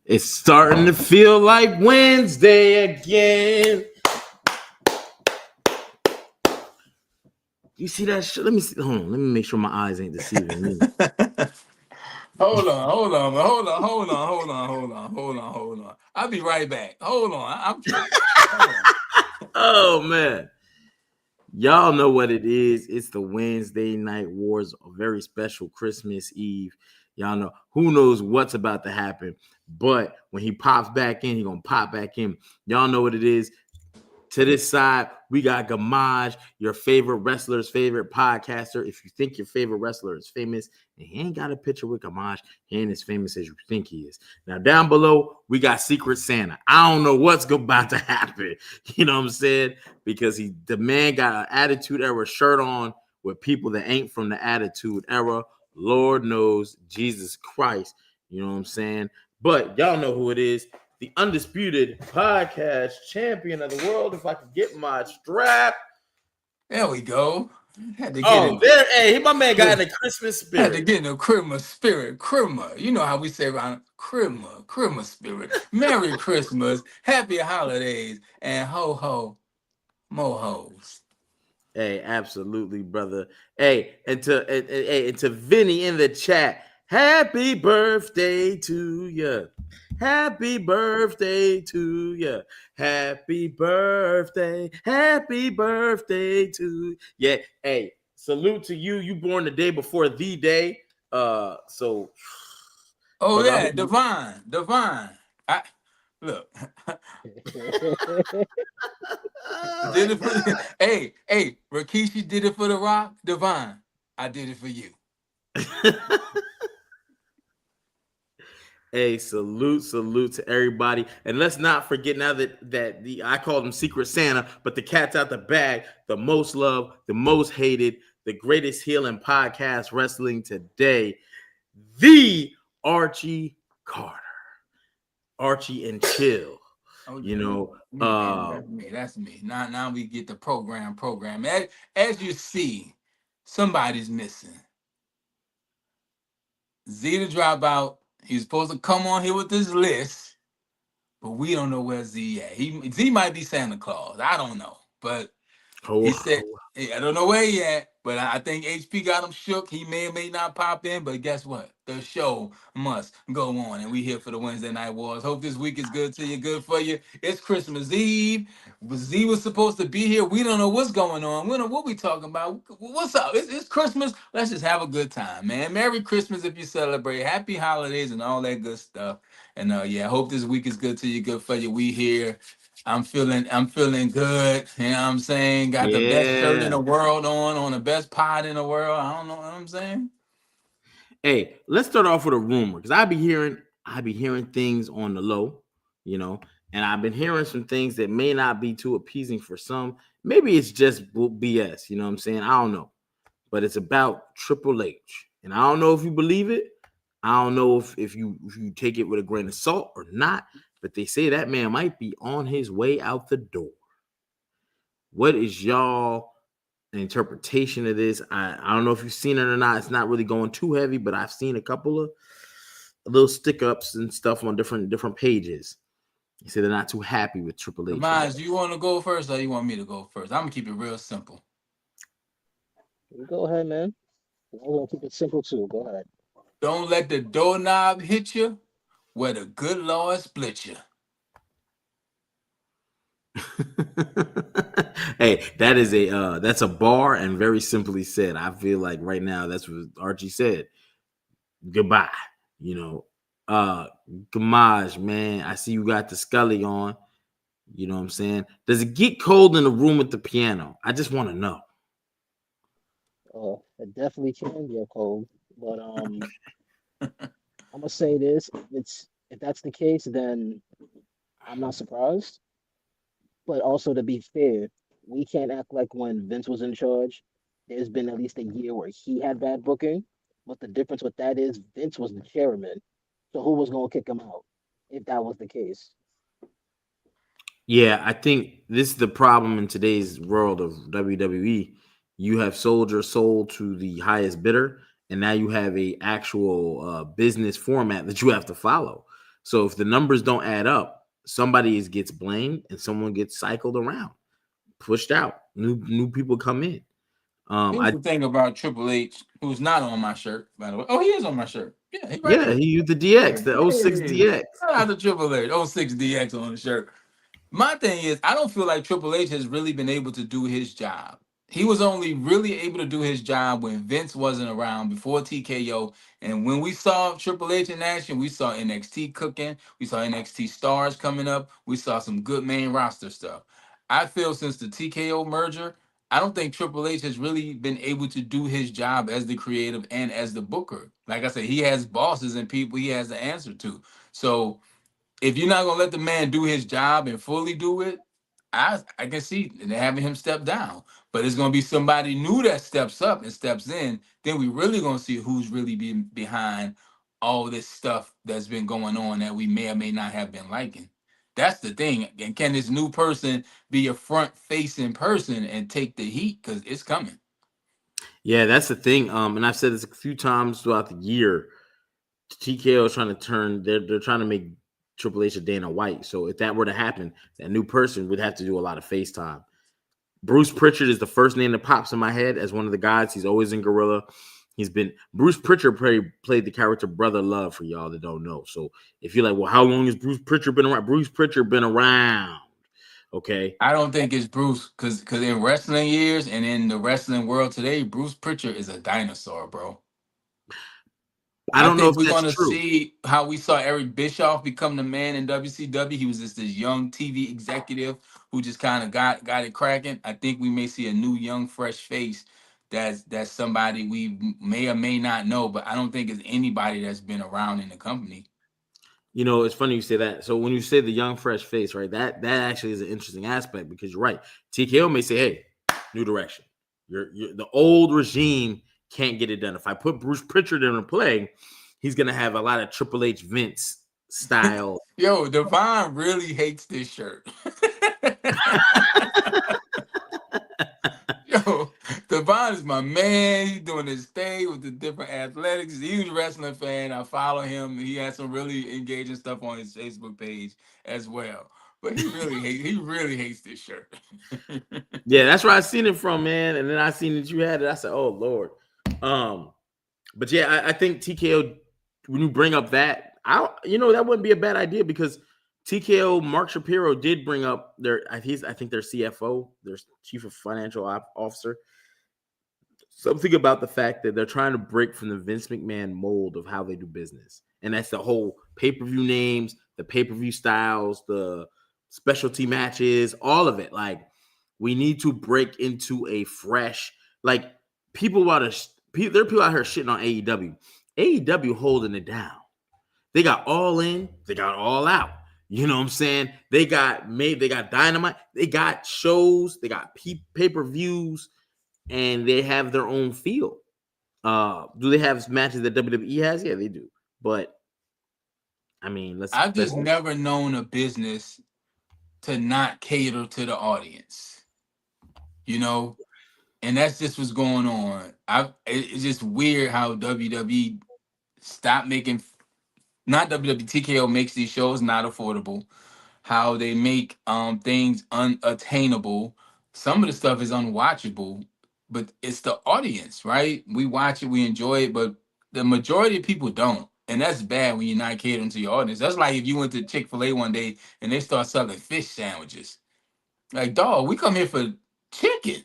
It's starting to feel like Wednesday again. You see that shit? Let me see. Hold on. Let me make sure my eyes ain't deceiving me. Hold on. I'll be right back. Hold on. I'm trying. Oh man. Y'all know what it is. It's the Wednesday Night Wars, a very special Christmas Eve. Y'all know who knows what's about to happen. But when he pops back in, he gonna pop back in. Y'all know what it is. To this side, we got Gamaj, your favorite wrestler's favorite podcaster. If you think your favorite wrestler is famous and he ain't got a picture with Gamaj, he ain't as famous as you think he is. Now, down below, we got Secret Santa. I don't know what's about to happen. You know what I'm saying? Because the man got an Attitude Era shirt on with people that ain't from the Attitude Era. Lord knows, Jesus Christ. You know what I'm saying? But y'all know who it is. The undisputed podcast champion of the world. If I could get my strap. There we go. Had to get there. Hey, my man got in the Christmas spirit. Had to get in the Christmas spirit. Christmas. You know how we say around Christmas spirit. Merry Christmas, Happy Holidays, and ho ho, mo hoes. Hey, absolutely, brother. Hey, and to Vinny in the chat. Happy birthday to you. Happy birthday to you. Happy birthday. Happy birthday to yeah. Hey, salute to you. You born the day before the day. So oh yeah, Divine. Look. Did it for hey, Rikishi did it for The Rock. Divine, I did it for you. Hey, salute to everybody. And let's not forget now that I called him Secret Santa, but the cat's out the bag, the most loved, the most hated, the greatest heel in podcast wrestling today, the Archie Carter. Archie and Chill. You know, that's me. Now we get the program. As you see, somebody's missing. Z to drop out. He's supposed to come on here with this list, but we don't know where Z at. Z might be Santa Claus. I don't know, but he said I don't know where he at. But I think HP got him shook. He may or may not pop in, but guess what? The show must go on, and we here for the Wednesday Night Wars. Hope this week is good to you, good for you. It's Christmas Eve. Z was supposed to be here. We don't know what's going on. We don't know what we talking about. What's up? It's Christmas. Let's just have a good time, man. Merry Christmas if you celebrate. Happy holidays and all that good stuff. And yeah, hope this week is good to you, good for you. We here. I'm feeling good. You know what I'm saying? Got the best shirt in the world on the best pod in the world. I don't know what I'm saying. Hey, let's start off with a rumor because I be hearing things on the low, you know, and I've been hearing some things that may not be too appeasing for some. Maybe it's just BS, you know what I'm saying? I don't know. But it's about Triple H. And I don't know if you believe it. I don't know if you take it with a grain of salt or not, but they say that man might be on his way out the door. What is y'all interpretation of this? I don't know if you've seen it or not. It's not really going too heavy, but I've seen a couple of little stick-ups and stuff on different pages. They say they're not too happy with Triple H. Miles, do you want to go first or you want me to go first? I'm gonna keep it real simple. Go ahead, man. I'm gonna keep it simple too. Go ahead. Don't let the doorknob hit you where the good Lord split you. Hey, that's a bar and very simply said. I feel like right now that's what Archie said. Goodbye. You know, Gamaj, man. I see you got the Scully on. You know what I'm saying? Does it get cold in the room with the piano? I just want to know. It definitely can get cold, but I'm gonna say this: if that's the case, then I'm not surprised. But also, to be fair, we can't act like when Vince was in charge, there's been at least a year where he had bad booking. But the difference with that is Vince was the chairman, so who was gonna kick him out if that was the case? Yeah, I think this is the problem in today's world of WWE. You have sold your soul to the highest bidder, and now you have a actual business format that you have to follow. So if the numbers don't add up, somebody gets blamed and someone gets cycled around, pushed out. New people come in. Here's the thing about Triple H, who's not on my shirt, by the way. Oh, he is on my shirt. Yeah, he used the DX, the 06 DX. Shout out to Triple H, 06 DX on the shirt. My thing is, I don't feel like Triple H has really been able to do his job. He was only really able to do his job when Vince wasn't around, before TKO. And when we saw Triple H in action, we saw NXT cooking. We saw NXT stars coming up. We saw some good main roster stuff. I feel since the TKO merger, I don't think Triple H has really been able to do his job as the creative and as the booker. Like I said, he has bosses and people he has to answer to. So if you're not gonna let the man do his job and fully do it, I can see having him step down. But it's gonna be somebody new that steps up and steps in. Then we really gonna see who's really been behind all this stuff that's been going on that we may or may not have been liking. That's the thing. And can this new person be a front-facing person and take the heat? Because it's coming. Yeah, that's the thing. And I've said this a few times throughout the year. TKO is trying to turn. They're trying to make Triple H a Dana White. So if that were to happen, that new person would have to do a lot of FaceTime. Bruce Pritchard is the first name that pops in my head as one of the guys. He's always in Gorilla. Bruce Pritchard played the character Brother Love, for y'all that don't know. So if you're like, well, how long has Bruce Pritchard been around? Bruce Pritchard been around. Okay. I don't think it's Bruce, because in wrestling years and in the wrestling world today, Bruce Pritchard is a dinosaur, bro. I don't know if we're going to true. see how we saw Eric Bischoff become the man in WCW. He was just this young TV executive who just kind of got it cracking. I think we may see a new, young, fresh face. That's somebody we may or may not know, but I don't think it's anybody that's been around in the company. You know, it's funny you say that. So when you say the young, fresh face, right, that actually is an interesting aspect, because you're right. TKO may say, hey, new direction. You're the old regime can't get it done. If I put Bruce Pritchard in a play, he's going to have a lot of Triple H Vince style. Yo, Devon really hates this shirt. Yo, Devon is my man. He's doing his thing with the different athletics. He's a huge wrestling fan. I follow him. He has some really engaging stuff on his Facebook page as well. But he really hates this shirt. Yeah, that's where I seen it from, man. And then I seen that you had it. I said, oh, Lord. But yeah, I think TKO, when you bring up that, that wouldn't be a bad idea, because TKO, Mark Shapiro did bring up I think their CFO, their chief of financial officer, something about the fact that they're trying to break from the Vince McMahon mold of how they do business. And that's the whole pay-per-view names, the pay-per-view styles, the specialty matches, all of it. Like, we need to break into a fresh, like, there are people out here shitting on AEW. AEW holding it down. They got All In, they got All Out. You know what I'm saying? They got Dynamite, they got shows, they got pay-per-views, and they have their own feel. Do they have matches that WWE has? Yeah, they do. But I mean, I've just never known a business to not cater to the audience. You know? And that's just what's going on. It's just weird how WWE stopped making, not WWE, TKO makes these shows not affordable. How they make things unattainable. Some of the stuff is unwatchable, but it's the audience, right? We watch it, we enjoy it, but the majority of people don't. And that's bad when you're not catering to your audience. That's like if you went to Chick-fil-A one day and they start selling fish sandwiches. Like, dog, we come here for chicken.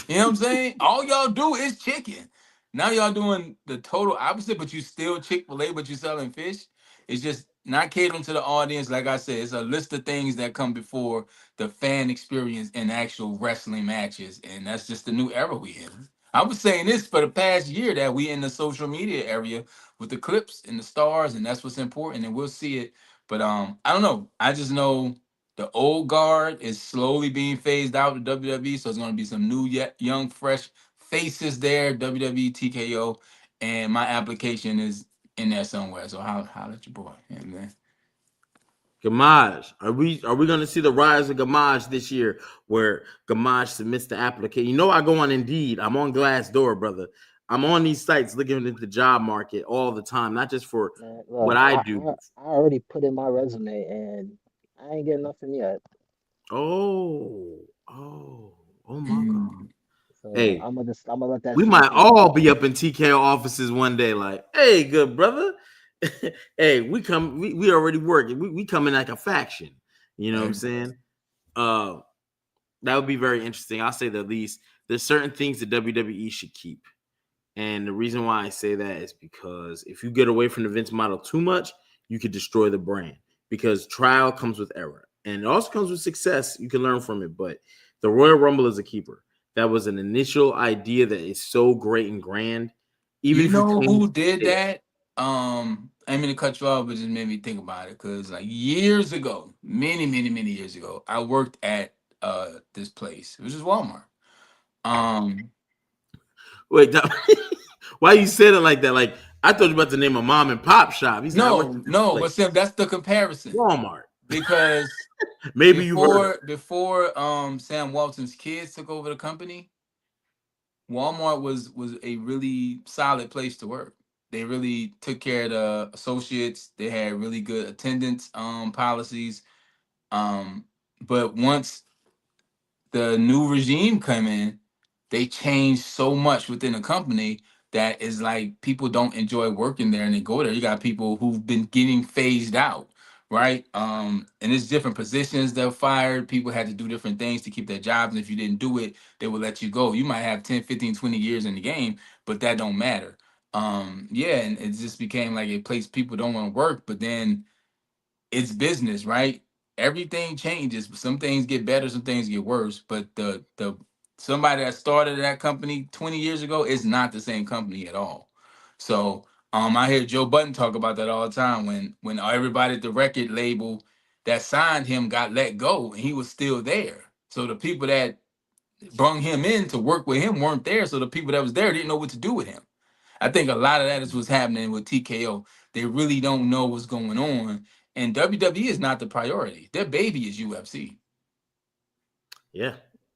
You know what I'm saying? All y'all do is chicken. Now y'all doing the total opposite, but you still Chick-fil-A, but you selling fish. It's just not catering to the audience. Like I said, it's a list of things that come before the fan experience in actual wrestling matches. And that's just the new era we in. I was saying this for the past year, that we in the social media area with the clips and the stars, and that's what's important, and we'll see it. But I don't know. I just know the old guard is slowly being phased out of WWE, so it's going to be some new, young, fresh faces there, WWE, TKO, and my application is in there somewhere. So holla at your boy, man. Gamage, are we going to see the rise of Gamage this year, where Gamage submits the application? You know, I go on Indeed. I'm on Glassdoor, brother. I'm on these sites looking at the job market all the time, not just for Look, what I do. I already put in my resume and I ain't getting nothing yet. Oh my God. So Hey, I'm gonna let that we sink might in. all be up in TKO offices one day, like, hey, good brother. Hey, we already working. We come in like a faction. You know what I'm saying? That would be very interesting. I'll say the least. There's certain things that WWE should keep. And the reason why I say that is because if you get away from the Vince model too much, you could destroy the brand, because trial comes with error and it also comes with success. You can learn from it, but the Royal Rumble is a keeper. That was an initial idea that is so great and grand. Even You if you know change who did that? I didn't mean to cut you off, but just made me think about it, because like years ago, many years ago, I worked at this place. It was just Walmart. Wait, why you said it like that? Like, I thought you were about to name a mom and pop shop. He's like, I went to this No, but place, Sam, that's the comparison. Walmart. Because Maybe you heard before Sam Walton's kids took over the company, Walmart was a really solid place to work. They really took care of the associates. They had really good attendance policies. But once the new regime come in, they changed so much within the company that is like people don't enjoy working there and they go there. You got people who've been getting phased out, right? And it's different positions they're fired. People had to do different things to keep their jobs. And if you didn't do it, they would let you go. You might have 10, 15, 20 years in the game, but that don't matter. Yeah, and it just became like a place people don't want to work, but then it's business, right? Everything changes. Some things get better, some things get worse. But the somebody that started that company 20 years ago is not the same company at all. So I hear Joe Budden talk about that all the time, when everybody at the record label that signed him got let go and he was still there. So the people that brung him in to work with him weren't there. So the people that was there didn't know what to do with him. I think a lot of that is what's happening with TKO. They really don't know what's going on, and WWE is not the priority. Their baby is UFC. Yeah.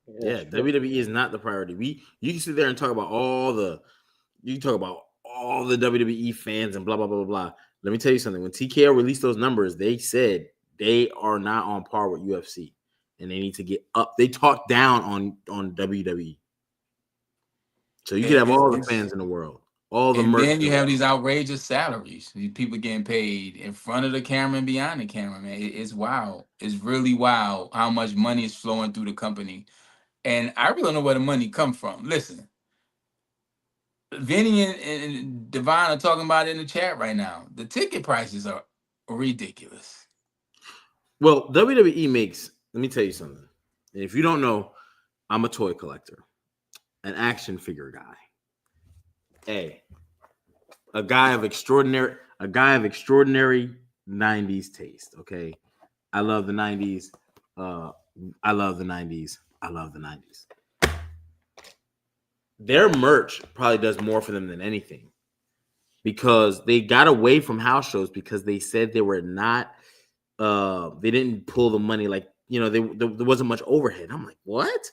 WWE is not the priority. You can sit there and talk about all the WWE fans and blah blah blah blah blah. Let me tell you something. When TKO released those numbers, they said they are not on par with UFC, and they need to get up. They talked down on WWE. So you could have all the fans in the world, all the merch. And then you have these outrageous salaries. These people getting paid in front of the camera and behind the camera, man. It's wild. It's really wild how much money is flowing through the company. And I really don't know where the money comes from. Listen, Vinny and Devon are talking about it in the chat right now. The ticket prices are ridiculous. Well, WWE makes, let me tell you something. And if you don't know, I'm a toy collector, an action figure guy. A guy of extraordinary 90s taste. Okay. I love the 90s. I love the 90s. I love the 90s. Their merch probably does more for them than anything, because they got away from house shows because they said they were not, they didn't pull the money, like, there wasn't much overhead. I'm like, what?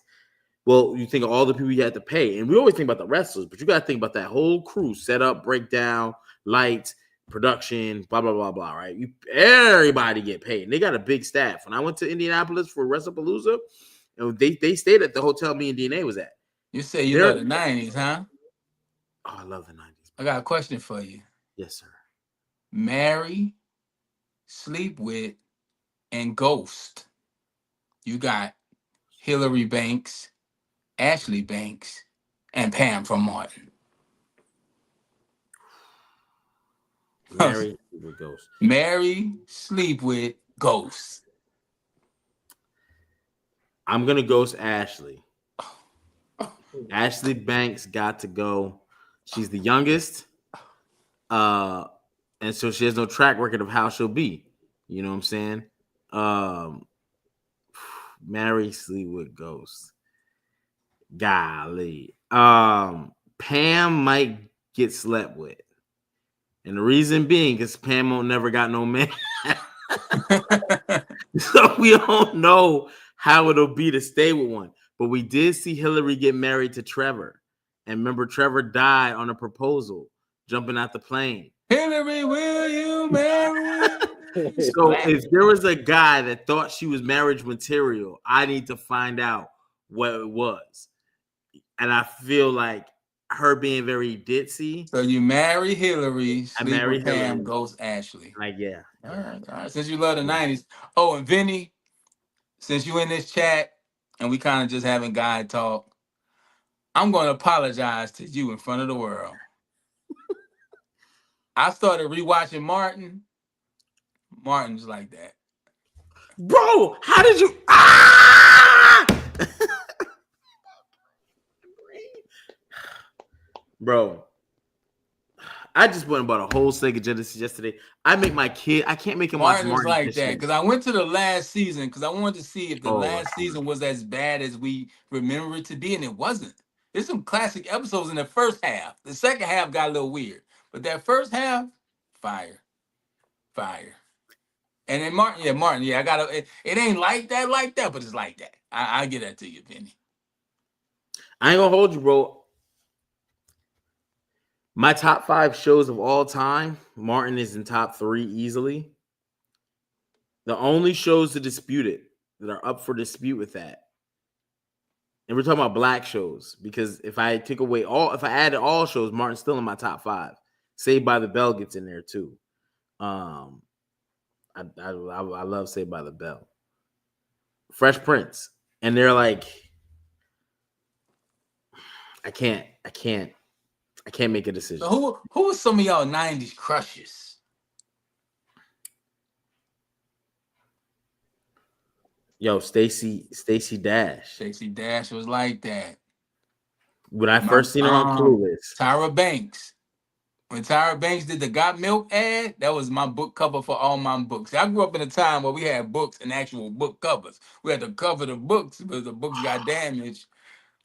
Well, you think of all the people you had to pay, and we always think about the wrestlers, but you got to think about that whole crew: setup, breakdown, lights, production, blah blah blah blah. Right? Everybody get paid, and they got a big staff. When I went to Indianapolis for WrestlePalooza, they stayed at the hotel me and DNA was at. You say you love the 90s, huh? Oh, I love the 90s. I got a question for you. Yes, sir. Marry, sleep with, and ghost. You got Hillary Banks, Ashley Banks, and Pam from Martin. Marry, sleep with, ghost. Marry, sleep with, ghost. I'm gonna ghost Ashley. Ashley Banks got to go. She's the youngest, and so she has no track record of how she'll be. You know what I'm saying? Marry, sleep with, ghost. Golly. Pam might get slept with, and the reason being is Pam won't never got no man. So we don't know how it'll be to stay with one. But we did see Hillary get married to Trevor. And remember, Trevor died on a proposal, jumping out the plane. Hillary, will you marry? So if there was a guy that thought she was marriage material, I need to find out what it was. And I feel like her being very ditzy. So you marry Hillary, I marry with Pam, Hillary. goes Ashley. Like, yeah. All right. Since you love the 90s. Oh, and Vinny, since you in this chat and we kind of just having guy talk, I'm going to apologize to you in front of the world. I started rewatching Martin. Martin's like that. Bro, how did you? Ah! Bro, I just went and bought a whole Sega Genesis yesterday. I can't make him watch Martin was like that because I went to the last season because I wanted to see if the last season was as bad as we remember it to be, and it wasn't. There's some classic episodes in the first half. The second half got a little weird, but that first half, fire. And then Martin, I gotta. It ain't like that, but it's like that. I get that to you, Vinny. I ain't gonna hold you, bro. My top 5 shows of all time, Martin is in top 3 easily. The only shows to dispute it that are up for dispute with that, and we're talking about black shows, because if I added all shows, Martin's still in my top 5. Saved by the Bell gets in there too. I love Saved by the Bell. Fresh Prince, and they're like, I can't make a decision. So who are some of y'all 90s crushes? Yo, Stacey Dash. Stacey Dash was like that. When I first seen her on Clueless. Tyra Banks. When Tyra Banks did the Got Milk ad, that was my book cover for all my books. I grew up in a time where we had books and actual book covers. We had to cover the books because the books got damaged.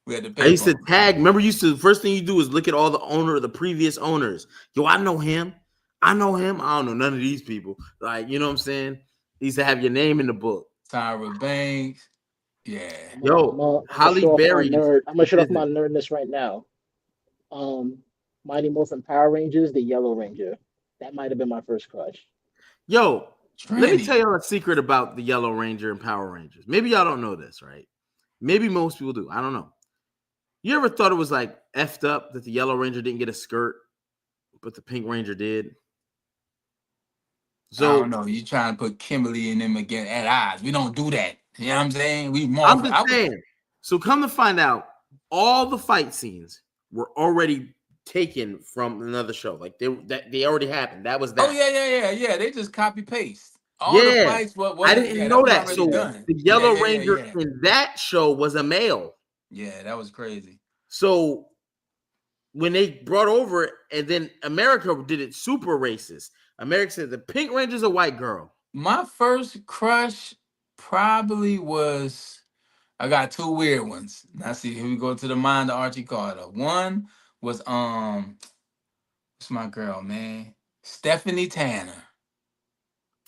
We had to pay. I used to tag. Remember, the first thing you do is look at all the previous owners. Yo, I know him. I don't know none of these people. Like, you know what I'm saying? You used to have your name in the book. Tyra Banks. Yeah. Yo, Holly Berry. I'm gonna shut off my nerdness right now. Mighty Morphin Power Rangers, the Yellow Ranger. That might have been my first crush. Yo, let me tell y'all a secret about the Yellow Ranger and Power Rangers. Maybe y'all don't know this, right? Maybe most people do. I don't know. You ever thought it was like effed up that the Yellow Ranger didn't get a skirt, but the Pink Ranger did? So I don't know. You trying to put Kimberly and them again at odds. We don't do that. You know what I'm saying? I'm just saying. So come to find out, all the fight scenes were already taken from another show. Like they already happened. That was that. Oh yeah. They just copy paste. All the fights. I didn't know that. So done. The Yellow Ranger in that show was a male. Yeah, that was crazy. So when they brought over it, and then America did it super racist. America said the Pink Ranger's a white girl. My first crush probably was, I got 2 weird ones. Now see, here we go to the mind of Archie Carter. One was what's my girl, man? Stephanie Tanner.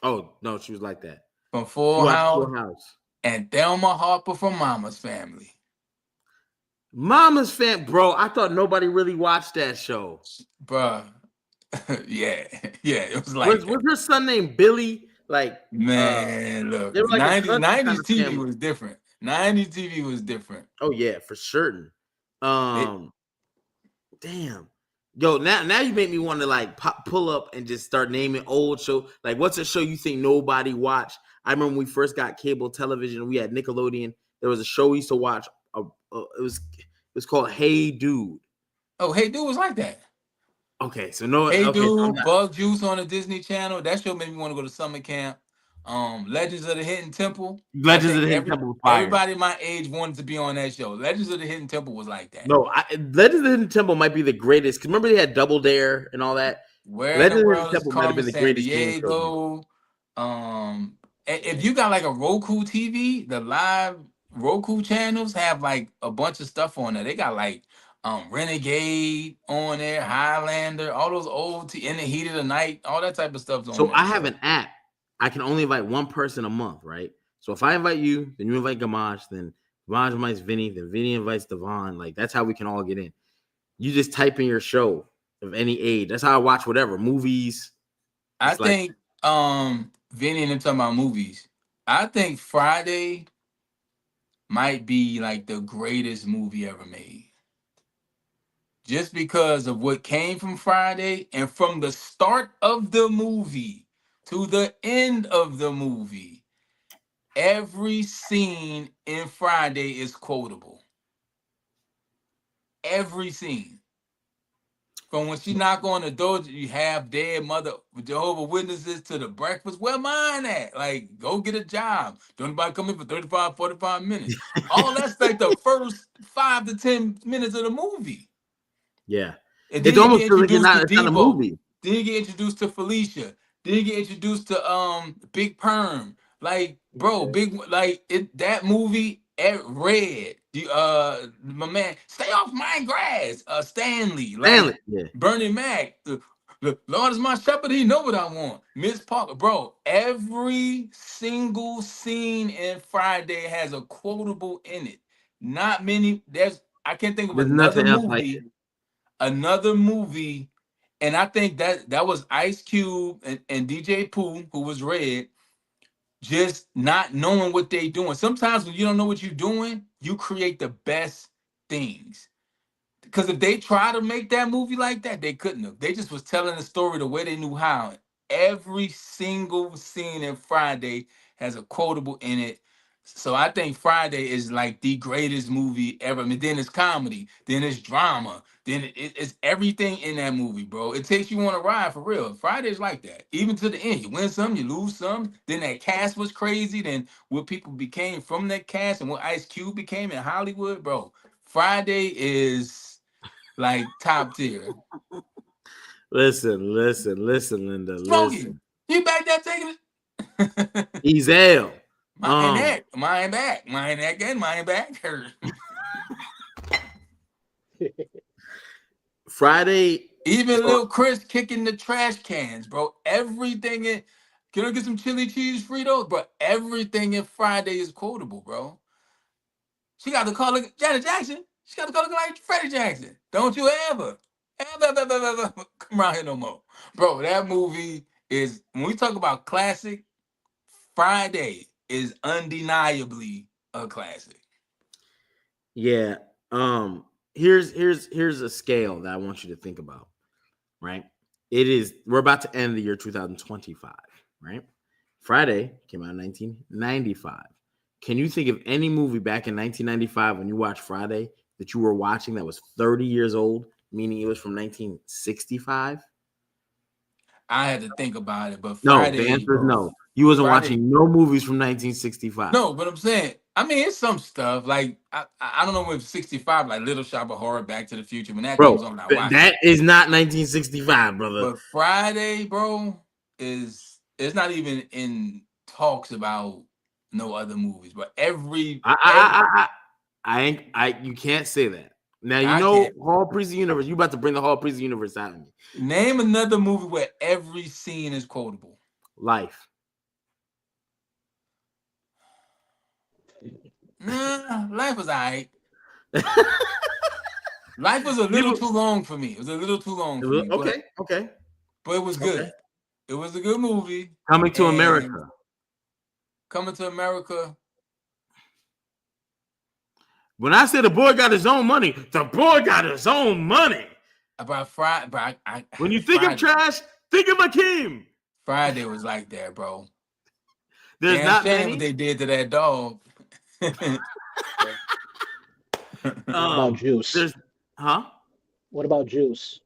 Oh no, she was like that. From Full House. And Thelma Harper from Mama's Family. Mama's Family, bro. I thought nobody really watched that show, bruh. yeah, it was like. Was her son named Billy? Like, man, look, 90s TV was different. 90s TV was different. Oh yeah, for certain. Damn. Yo, now you make me want to like pull up and just start naming old show. Like, what's a show you think nobody watched? I remember when we first got cable television. We had Nickelodeon. There was a show we used to watch. It was called Hey Dude. Oh, Hey Dude was like that. Okay, so no. Hey Dude, Bug Juice on the Disney Channel. That show made me want to go to summer camp. Legends of the Hidden Temple. Legends of the Hidden Temple was fire. Everybody my age wanted to be on that show. Legends of the Hidden Temple was like that. No, Legends of the Hidden Temple might be the greatest. Because remember they had Double Dare and all that? Legends of the Hidden Temple might have been the greatest game show. If you got like a Roku TV, the live Roku channels have like a bunch of stuff on there. They got like Renegade on there, Highlander, all those old In the Heat of the Night, all that type of stuff. So I have an app. I can only invite one person a month, right? So if I invite you, then you invite Gamaj, then Gamaj invites Vinny, then Vinny invites Devon. Like, that's how we can all get in. You just type in your show of any age. That's how I watch whatever movies. I think Vinny and them talking about movies. I think Friday might be like the greatest movie ever made. Just because of what came from Friday, and from the start of the movie to the end of the movie, every scene in Friday is quotable. Every scene. From when she knock on the door, you have dead mother Jehovah's Witnesses to the breakfast. Where mine at? Like, go get a job. Don't anybody come in for 35, 45 minutes. All that's like the first 5 to 10 minutes of the movie. Yeah. And then it's almost like it's not a movie. Then you get introduced to Felicia. Then you get introduced to Big Perm. Like, bro, that movie Red. My man, stay off my grass. Stanley, like yeah. Bernie Mac. The Lord is my shepherd. He know what I want. Miss Parker, bro. Every single scene in Friday has a quotable in it. Not many. I can't think of another movie. Another movie, and I think that was Ice Cube and DJ Pooh, who was Red, just not knowing what they doing. Sometimes when you don't know what you're doing, you create the best things. Because if they try to make that movie like that, they couldn't have. They just was telling the story the way they knew how. Every single scene in Friday has a quotable in it. So I think Friday is like the greatest movie ever. I mean, then it's comedy, then it's drama, then it's everything in that movie, bro. It takes you on a ride for real. Friday's like that, even to the end. You win some, you lose some. Then that cast was crazy. Then what people became from that cast and what Ice Cube became in Hollywood, bro. Friday is like top tier. Listen, Linda. Smokey, listen. You back there taking it? He's ill. Mine back, and mine back. Friday. Even Lil Chris kicking the trash cans, bro. Everything in. Can I get some chili cheese Fritos? Bro, everything in Friday is quotable, bro. She got to call it Janet Jackson. She got to call it like Freddie Jackson. Don't you ever come around here no more. Bro, that movie is, when we talk about classic, Friday is undeniably a classic. Yeah. Here's a scale that I want you to think about, right? We're about to end the year 2025, right? Friday came out in 1995. Can you think of any movie back in 1995 when you watched Friday that you were watching that was 30 years old, meaning it was from 1965? I had to think about it, but Friday. No, the answer is no. You wasn't watching no movies from 1965. No, but I'm saying, I mean, it's some stuff like I don't know if 65, like Little Shop of Horror, Back to the Future, when that comes on, I watch that is not 1965, brother. But Friday, bro, it's not even in talks about no other movies. But you can't say that. Now Hall Priest of the Universe. You about to bring the Hall Priest of the Universe out of me. Name another movie where every scene is quotable. Life. Life was alright. Life was a little too long for me. It was a little too long for me. Okay. But it was good. It was a good movie. Coming to America. When I say the boy got his own money, the boy got his own money. About Friday, but when you think of trash, think of Akeem. Friday was like that, bro. There's not many. What they did to that dog. What about Juice? What about Juice?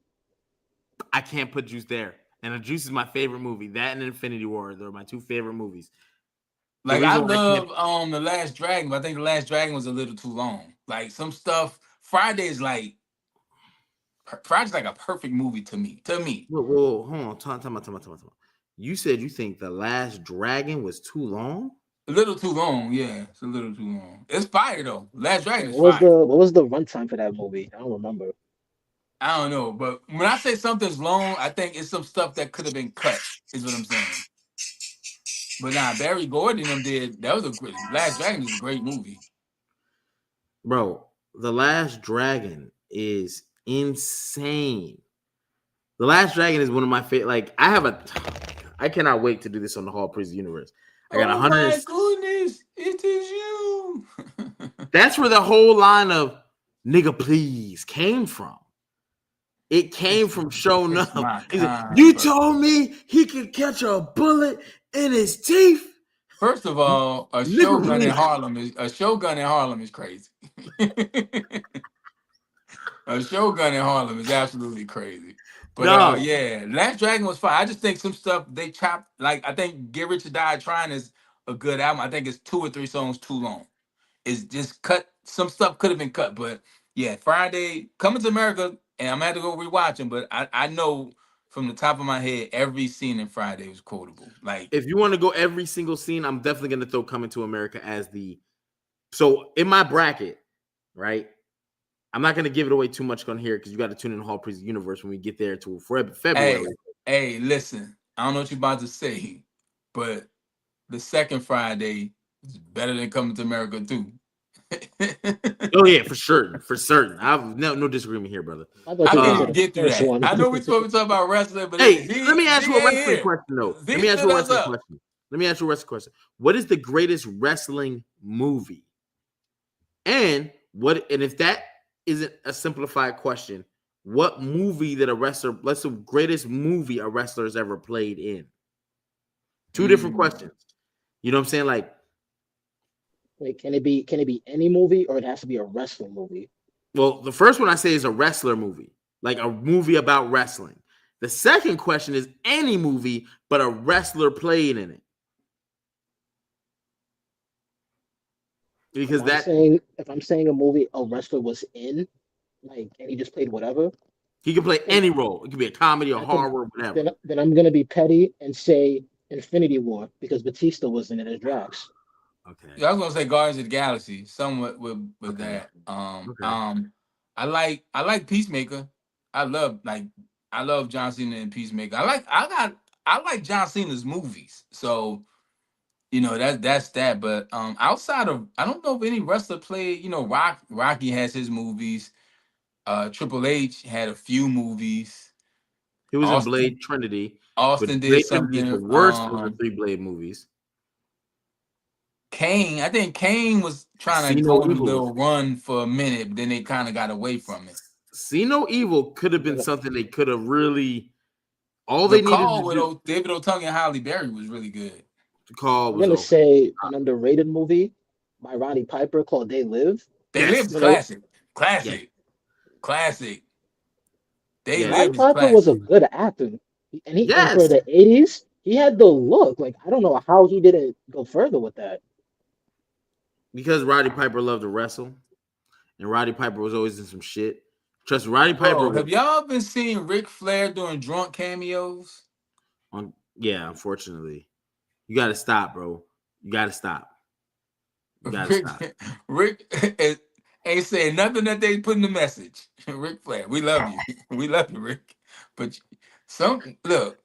I can't put Juice there. And Juice is my favorite movie. That and Infinity War, they're my two favorite movies. Like, I love The Last Dragon, but I think The Last Dragon was a little too long. Like, some stuff, Friday's like a perfect movie to me. Whoa, hold on. Talk about. You said you think The Last Dragon was too long? A little too long, yeah. It's a little too long. It's fire though. Last Dragon is fire. What was the runtime for that movie? I don't remember. I don't know, but when I say something's long, I think it's some stuff that could have been cut, is what I'm saying. But Barry Gordon did. That was Last Dragon is a great movie. Bro, The Last Dragon is insane. The Last Dragon is one of my favorite. Like, I cannot wait to do this on the Hall Priest Universe. I got 100. My goodness, it is you. That's where the whole line of "nigga please" came from. It came from showing up. You told me he could catch a bullet in his teeth. First of all, a Shogun in Harlem is crazy. A Shogun in Harlem is absolutely crazy. But yeah, Last Dragon was fine. I just think some stuff they chopped. Like, I think Get Rich or Die Trying is a good album. I think it's 2 or 3 songs too long. It's just cut. Some stuff could have been cut, but yeah, Friday Coming to America, and I'm gonna have to go rewatch them. But I know from the top of my head, every scene in Friday was quotable. Like, if you want to go every single scene, I'm definitely gonna throw Coming to America as the. So in my bracket, right? I'm not gonna give it away too much on here because you got to tune in the Hall Priest Universe when we get there to February. Hey, listen, I don't know what you're about to say, but the second Friday is better than Coming to America too. Oh yeah, for certain. I've no disagreement here, brother. I can't get through that. One. I know we're supposed to talk about wrestling, but hey, let me ask you a wrestling question though. Let me ask you a wrestling question. What is the greatest wrestling movie? And if that isn't a simplified question, what movie that a wrestler? What's the greatest movie a wrestler has ever played in? 2 different questions. You know what I'm saying? Like, wait, can it be any movie, or it has to be a wrestling movie? Well, the first one I say is a wrestler movie, like a movie about wrestling. The second question is any movie, but a wrestler played in it. Because if I'm saying a movie a wrestler was in, like, and he just played whatever, he can play any role. It could be a comedy or horror, whatever. Then I'm gonna be petty and say Infinity War because Batista was in it as Drax. Okay. Yeah, I was gonna say Guardians of the Galaxy, somewhat with that. I like Peacemaker. I love John Cena and Peacemaker. I like John Cena's movies. So, you know, that's that. But outside of, I don't know if any wrestler played. You know, Rocky has his movies. Triple H had a few movies. He was in Blade Trinity. Austin did something. The worst of the 3 Blade movies. Kane, I think Kane was trying to go on a little run for a minute, but then they kind of got away from it. See No Evil could have been something they could have really. They needed to do. David Otunga and Halle Berry was really good. The Call. I'm gonna say an underrated movie by Roddy Piper called They Live. They Live, classic. Roddy Piper was a good actor, and and for the 80s, he had the look. Like, I don't know how he didn't go further with that. Because Roddy Piper loved to wrestle, and Roddy Piper was always in some shit. Trust me, Roddy Piper. Have y'all been seeing Ric Flair doing drunk cameos? Yeah, unfortunately. You got to stop, bro. You got to stop. Rick ain't saying nothing that they put in the message. Ric Flair, we love you. We love you, Rick. But look,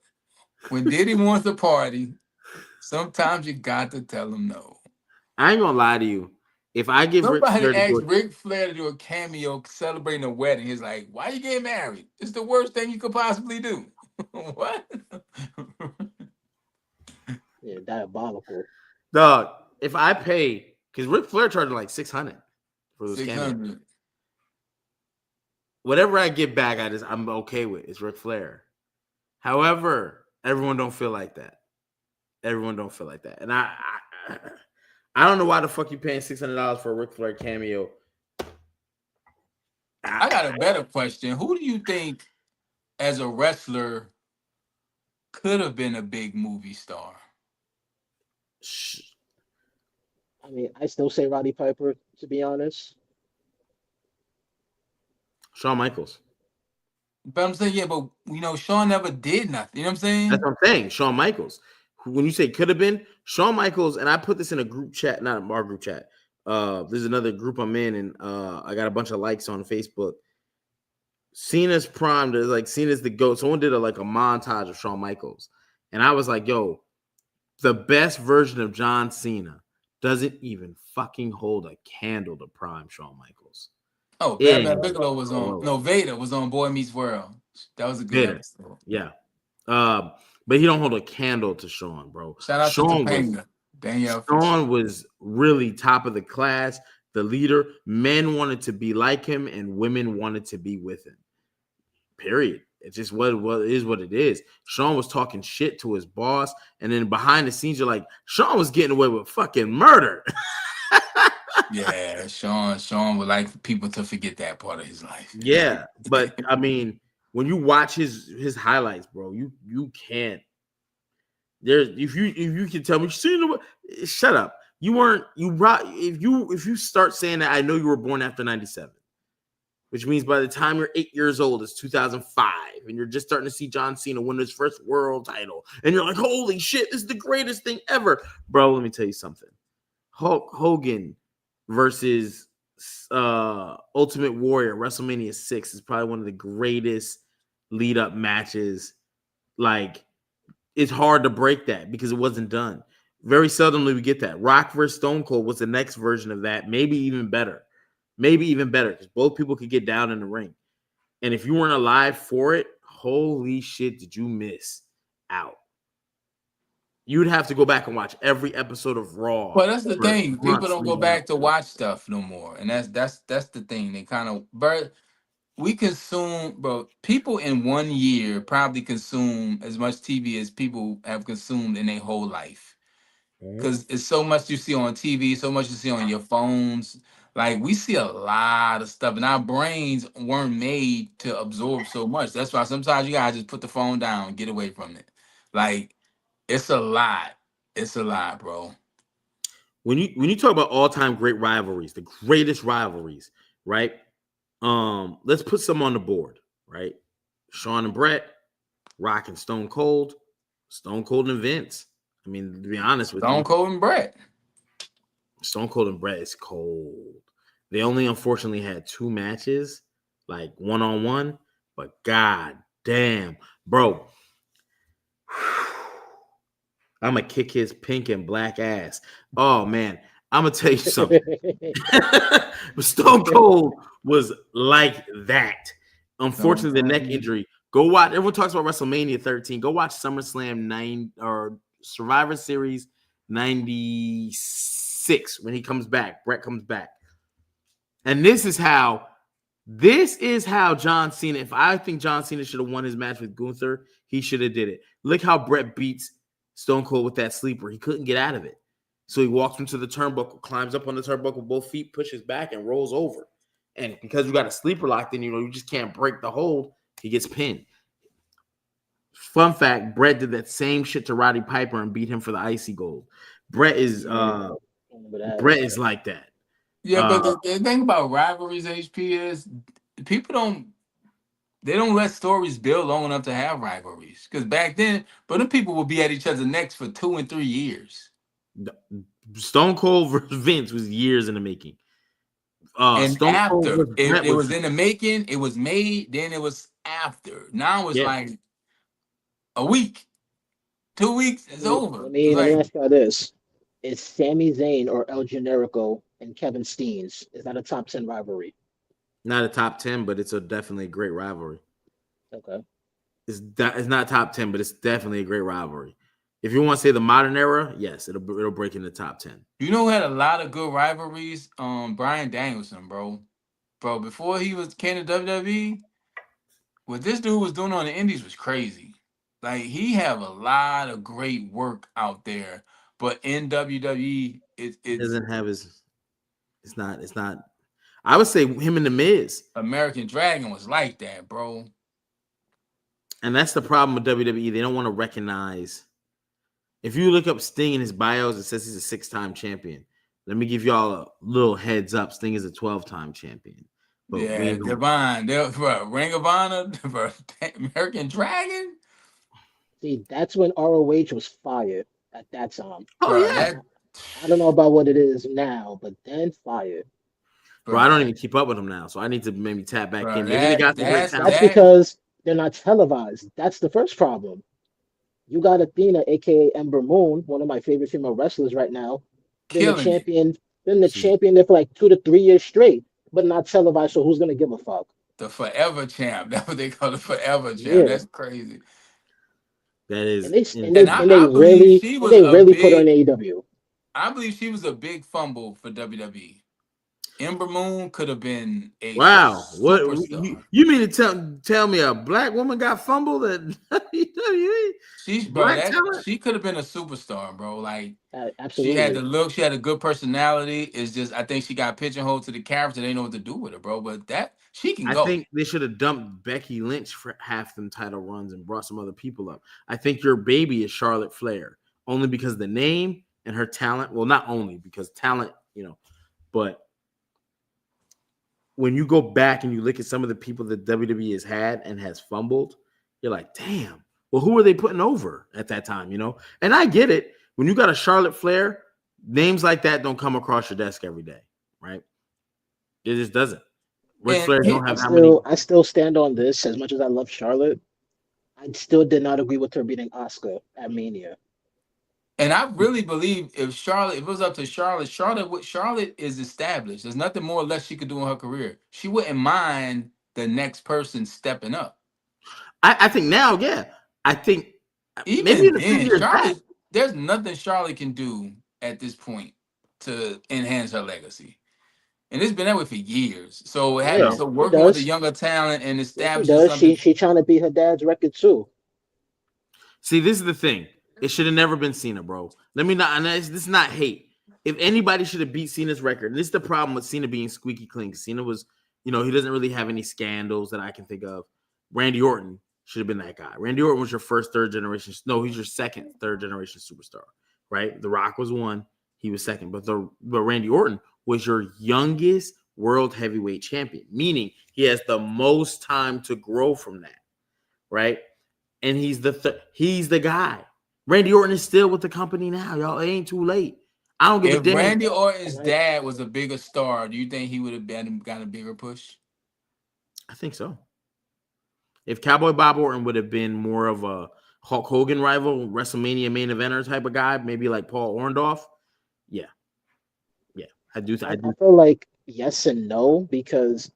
when Diddy wants to party, sometimes you got to tell him no. I ain't gonna lie to you. If I give Ric Flair to do a cameo celebrating a wedding, he's like, "Why you getting married? It's the worst thing you could possibly do." What? Yeah, diabolical. Dog, if I pay, because Ric Flair charged like $600 for those cameos. Whatever I get back, I'm okay with. It's Ric Flair. However, everyone don't feel like that. And I don't know why the fuck you paying $600 for a Ric Flair cameo. I got a better question. Who do you think, as a wrestler, could have been a big movie star? I mean, I still say Roddy Piper, to be honest. Shawn Michaels. But I'm saying, yeah, but you know, Shawn never did nothing. You know what I'm saying? That's what I'm saying. Shawn Michaels. When you say could have been, Shawn Michaels, and I put this in a group chat, not our group chat. There's another group I'm in, and I got a bunch of likes on Facebook. Cena's prime, there's like Cena's the GOAT. Someone did a montage of Shawn Michaels, and I was like, yo, the best version of John Cena doesn't even fucking hold a candle to prime Shawn Michaels. Oh, Yeah, Bam Bam Bigelow was on. No, Vader was on Boy Meets World. That was a good episode. Yeah. But he don't hold a candle to Shawn, bro. Shout out to Topanga. Shawn was really top of the class, the leader. Men wanted to be like him, and women wanted to be with him. Period. It's just what it is. Shawn was talking shit to his boss, and then behind the scenes, you're like, Shawn was getting away with fucking murder. Yeah, Shawn would like people to forget that part of his life. Yeah, but I mean, when you watch his highlights, bro, you can't. There's if you can tell me, shut up. You weren't if you start saying that, I know you were born after 97, which means by the time you're 8 years old, it's 2005, and you're just starting to see John Cena win his first world title, and you're like, holy shit, this is the greatest thing ever, bro. Let me tell you something. Hulk Hogan versus Ultimate Warrior WrestleMania 6 is probably one of the greatest lead up matches. Like, it's hard to break that because it wasn't done. Very seldomly we get that. Rock versus Stone Cold was the next version of that, maybe even better because both people could get down in the ring. And if you weren't alive for it, holy shit, did you miss out? You'd have to go back and watch every episode of Raw. Well, that's the thing. People don't go back to watch stuff no more, and that's the thing. They kind of, but we consume, bro. People in 1 year probably consume as much TV as people have consumed in their whole life, because it's so much you see on TV, so much you see on your phones. Like, we see a lot of stuff, and our brains weren't made to absorb so much. That's why sometimes you gotta just put the phone down and get away from it. Like, it's a lot. It's a lot, bro. When you talk about all-time great rivalries, the greatest rivalries, right? Let's put some on the board, right? Shawn and Bret, Rock and Stone Cold and Vince. I mean, to be honest with you, Stone Cold and Bret. Stone Cold and Bret is cold. They only unfortunately had 2 matches, like one-on-one, but god damn, bro. I'm gonna kick his pink and black ass. Oh man, I'm gonna tell you something. Stone Cold was like that. Unfortunately, the neck injury. Go watch. Everyone talks about WrestleMania 13. Go watch SummerSlam 9 or Survivor Series 96 when he comes back. Bret comes back, and this is how John Cena. If I think John Cena should have won his match with Gunther, he should have did it. Look how Bret beats Stone Cold with that sleeper. He couldn't get out of it. So he walks into the turnbuckle, climbs up on the turnbuckle with both feet, pushes back, and rolls over. And because you got a sleeper locked in, you just can't break the hold. He gets pinned. Fun fact, Bret did that same shit to Roddy Piper and beat him for the Icy Gold. Bret is like that. Yeah, but the thing about rivalries, HP, is people don't let stories build long enough to have rivalries. Because back then, but the people would be at each other's necks for 2 and 3 years. Stone Cold versus Vince was years in the making. And Stone after it was in the making, it was made, then it was after. Now it's like a week, 2 weeks, it's over. Let me ask you this. Is Sami Zayn or El Generico and Kevin Steen, is that a top 10 rivalry? Not a top 10, but it's definitely a great rivalry. Okay. It's not top 10, but it's definitely a great rivalry. If you want to say the modern era, yes, it'll break in the top 10. You know who had a lot of good rivalries? Bryan Danielson, bro. Bro, before he was king of WWE, what this dude was doing on the Indies was crazy. Like, he have a lot of great work out there, but in WWE, it doesn't have his. It's not. I would say him and The Miz. American Dragon was like that, bro. And that's the problem with WWE. They don't want to recognize. If you look up Sting in his bios, it says he's a 6-time champion. Let me give y'all a little heads up. Sting is a 12-time champion. But yeah, Divine. For Ring of Honor, for American Dragon. See, that's when ROH was fired at that time. Oh, yeah. I don't know about what it is now, but then fired. Bro, I don't even keep up with them now, so I need to maybe tap back in. Maybe they got the great talent. That's because they're not televised. That's the first problem. You got Athena, aka Ember Moon, one of my favorite female wrestlers right now. Been the champion there for like 2 to 3 years straight. but not televised. So who's gonna give a fuck? The forever champ. That's what they call the forever champ. Yeah. That's crazy. That is, and they really put her in AEW. I believe she was a big fumble for WWE. Ember Moon could have been a superstar. What you mean to tell me a black woman got fumbled at WWE? She could have been a superstar, bro. Like absolutely. She had the look, she had a good personality. It's just I think she got pigeonholed to the character. They know what to do with her, bro. But that she can go. I think they should have dumped Becky Lynch for half them title runs and brought some other people up. I think your baby is Charlotte Flair, only because of the name and her talent. Well, not only because talent, but when you go back and you look at some of the people that WWE has had and has fumbled, you're like, damn, well, who are they putting over at that time, And I get it. When you got a Charlotte Flair, names like that don't come across your desk every day, right? It just doesn't. Ric Flair don't have I still stand on this. As much as I love Charlotte, I still did not agree with her beating Asuka at Mania. And I really believe if it was up to Charlotte is established. There's nothing more or less she could do in her career. She wouldn't mind the next person stepping up. I think now, yeah. I think even maybe in a few years back, there's nothing Charlotte can do at this point to enhance her legacy. And it's been that way for years. So having to work with a younger talent and establish something. She trying to beat her dad's record too. See, this is the thing. It should have never been Cena, bro. This is not hate. If anybody should have beat Cena's record, and this is the problem with Cena being squeaky clean. Cena was, he doesn't really have any scandals that I can think of. Randy Orton should have been that guy. Randy Orton was your first, third generation. No, he's your second, third generation superstar, right? The Rock was one. He was second. But Randy Orton was your youngest world heavyweight champion, meaning he has the most time to grow from that, right? And he's the guy. Randy Orton is still with the company now, y'all. It ain't too late. I don't give a damn. If Randy Orton's dad was a bigger star, do you think he would have got a bigger push? I think so. If Cowboy Bob Orton would have been more of a Hulk Hogan rival, WrestleMania main eventer type of guy, maybe like Paul Orndorff, yeah. I feel like yes and no, because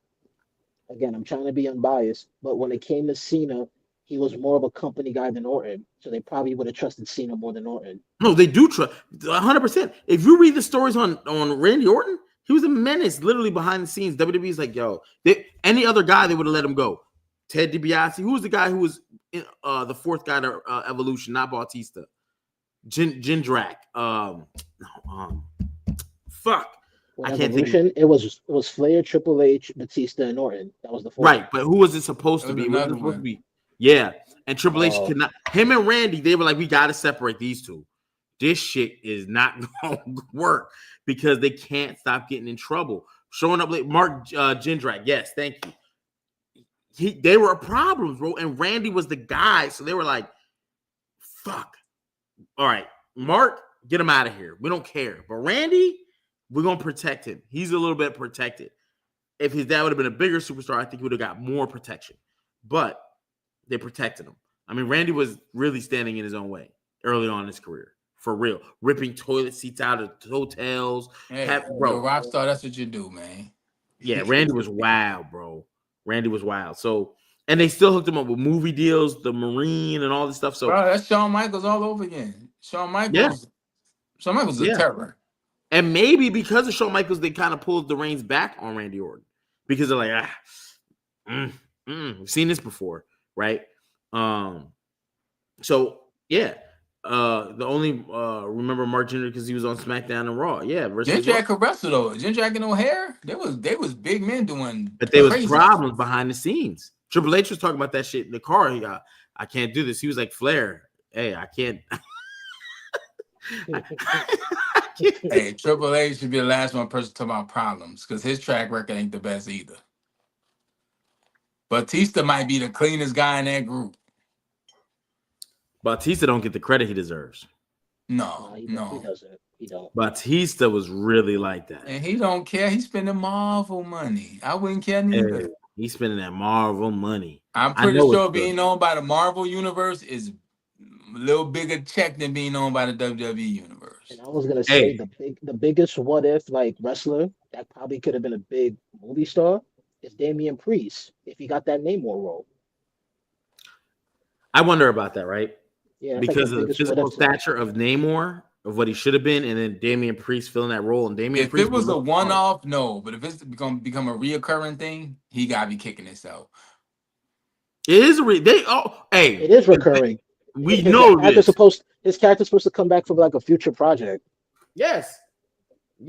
again, I'm trying to be unbiased, but when it came to Cena, he was more of a company guy than Orton, so they probably would have trusted Cena more than Orton. No, they do trust 100%. If you read the stories on Randy Orton, he was a menace, literally behind the scenes. WWE's like, yo, any other guy, they would have let him go. Ted DiBiase, who was the guy who was in, the fourth guy to Evolution, not Bautista. Jindrak. Fuck. When I can't think. It was Flair, Triple H, Batista, and Orton. That was the fourth. Right, but who was it supposed to be? Was it supposed to be? Yeah, and Triple H could not. Him and Randy, they were like, we got to separate these two. This shit is not going to work because they can't stop getting in trouble. Showing up late, Mark Jindrak. Yes, thank you. They were problems, bro, and Randy was the guy, so they were like, "Fuck, all right, Mark, get him out of here. We don't care." But Randy, we're gonna protect him. He's a little bit protected. If his dad would have been a bigger superstar, I think he would have got more protection. But they protected him. I mean, Randy was really standing in his own way early on in his career, for real, ripping toilet seats out of hotels. Hey, bro, rock star, that's what you do, man. Yeah, Randy was wild, bro. Randy was wild. So, and they still hooked him up with movie deals, the Marine, and all this stuff. So, bro, that's Shawn Michaels all over again. Shawn Michaels is a terror. And maybe because of Shawn Michaels, they kind of pulled the reins back on Randy Orton because they're like, we've seen this before, right? So yeah, the only remember Mark Jindrak because he was on SmackDown and Raw. Yeah, Jindrak could wrestle though. Jindrak and O'Haire, they was big men doing. But there was problems behind the scenes. Triple H was talking about that shit in the car. He got, I can't do this. He was like, Flair, hey, I can't. Hey, Triple H should be the last one person to talk about problems because his track record ain't the best either. Batista might be the cleanest guy in that group. Batista don't get the credit he deserves. No. He doesn't. He don't. Batista was really like that. And he don't care. He's spending Marvel money. I wouldn't care neither. Hey, he's spending that Marvel money. I'm pretty sure being owned by the Marvel universe is a little bigger check than being owned by the WWE universe. And I was gonna say the biggest what if like wrestler that probably could have been a big movie star is Damian Priest if he got that Namor role. I wonder about that, right? Yeah, that's like the Because of the biggest what physical if to me. stature of Namor, of what he should have been, and then Damian Priest filling that role. And Damian If Priest it would was a look hard. one-off, no. But if it's become a reoccurring thing, he gotta be kicking himself. It is it is recurring. We know this. His character's supposed to come back from like a future project. Yes.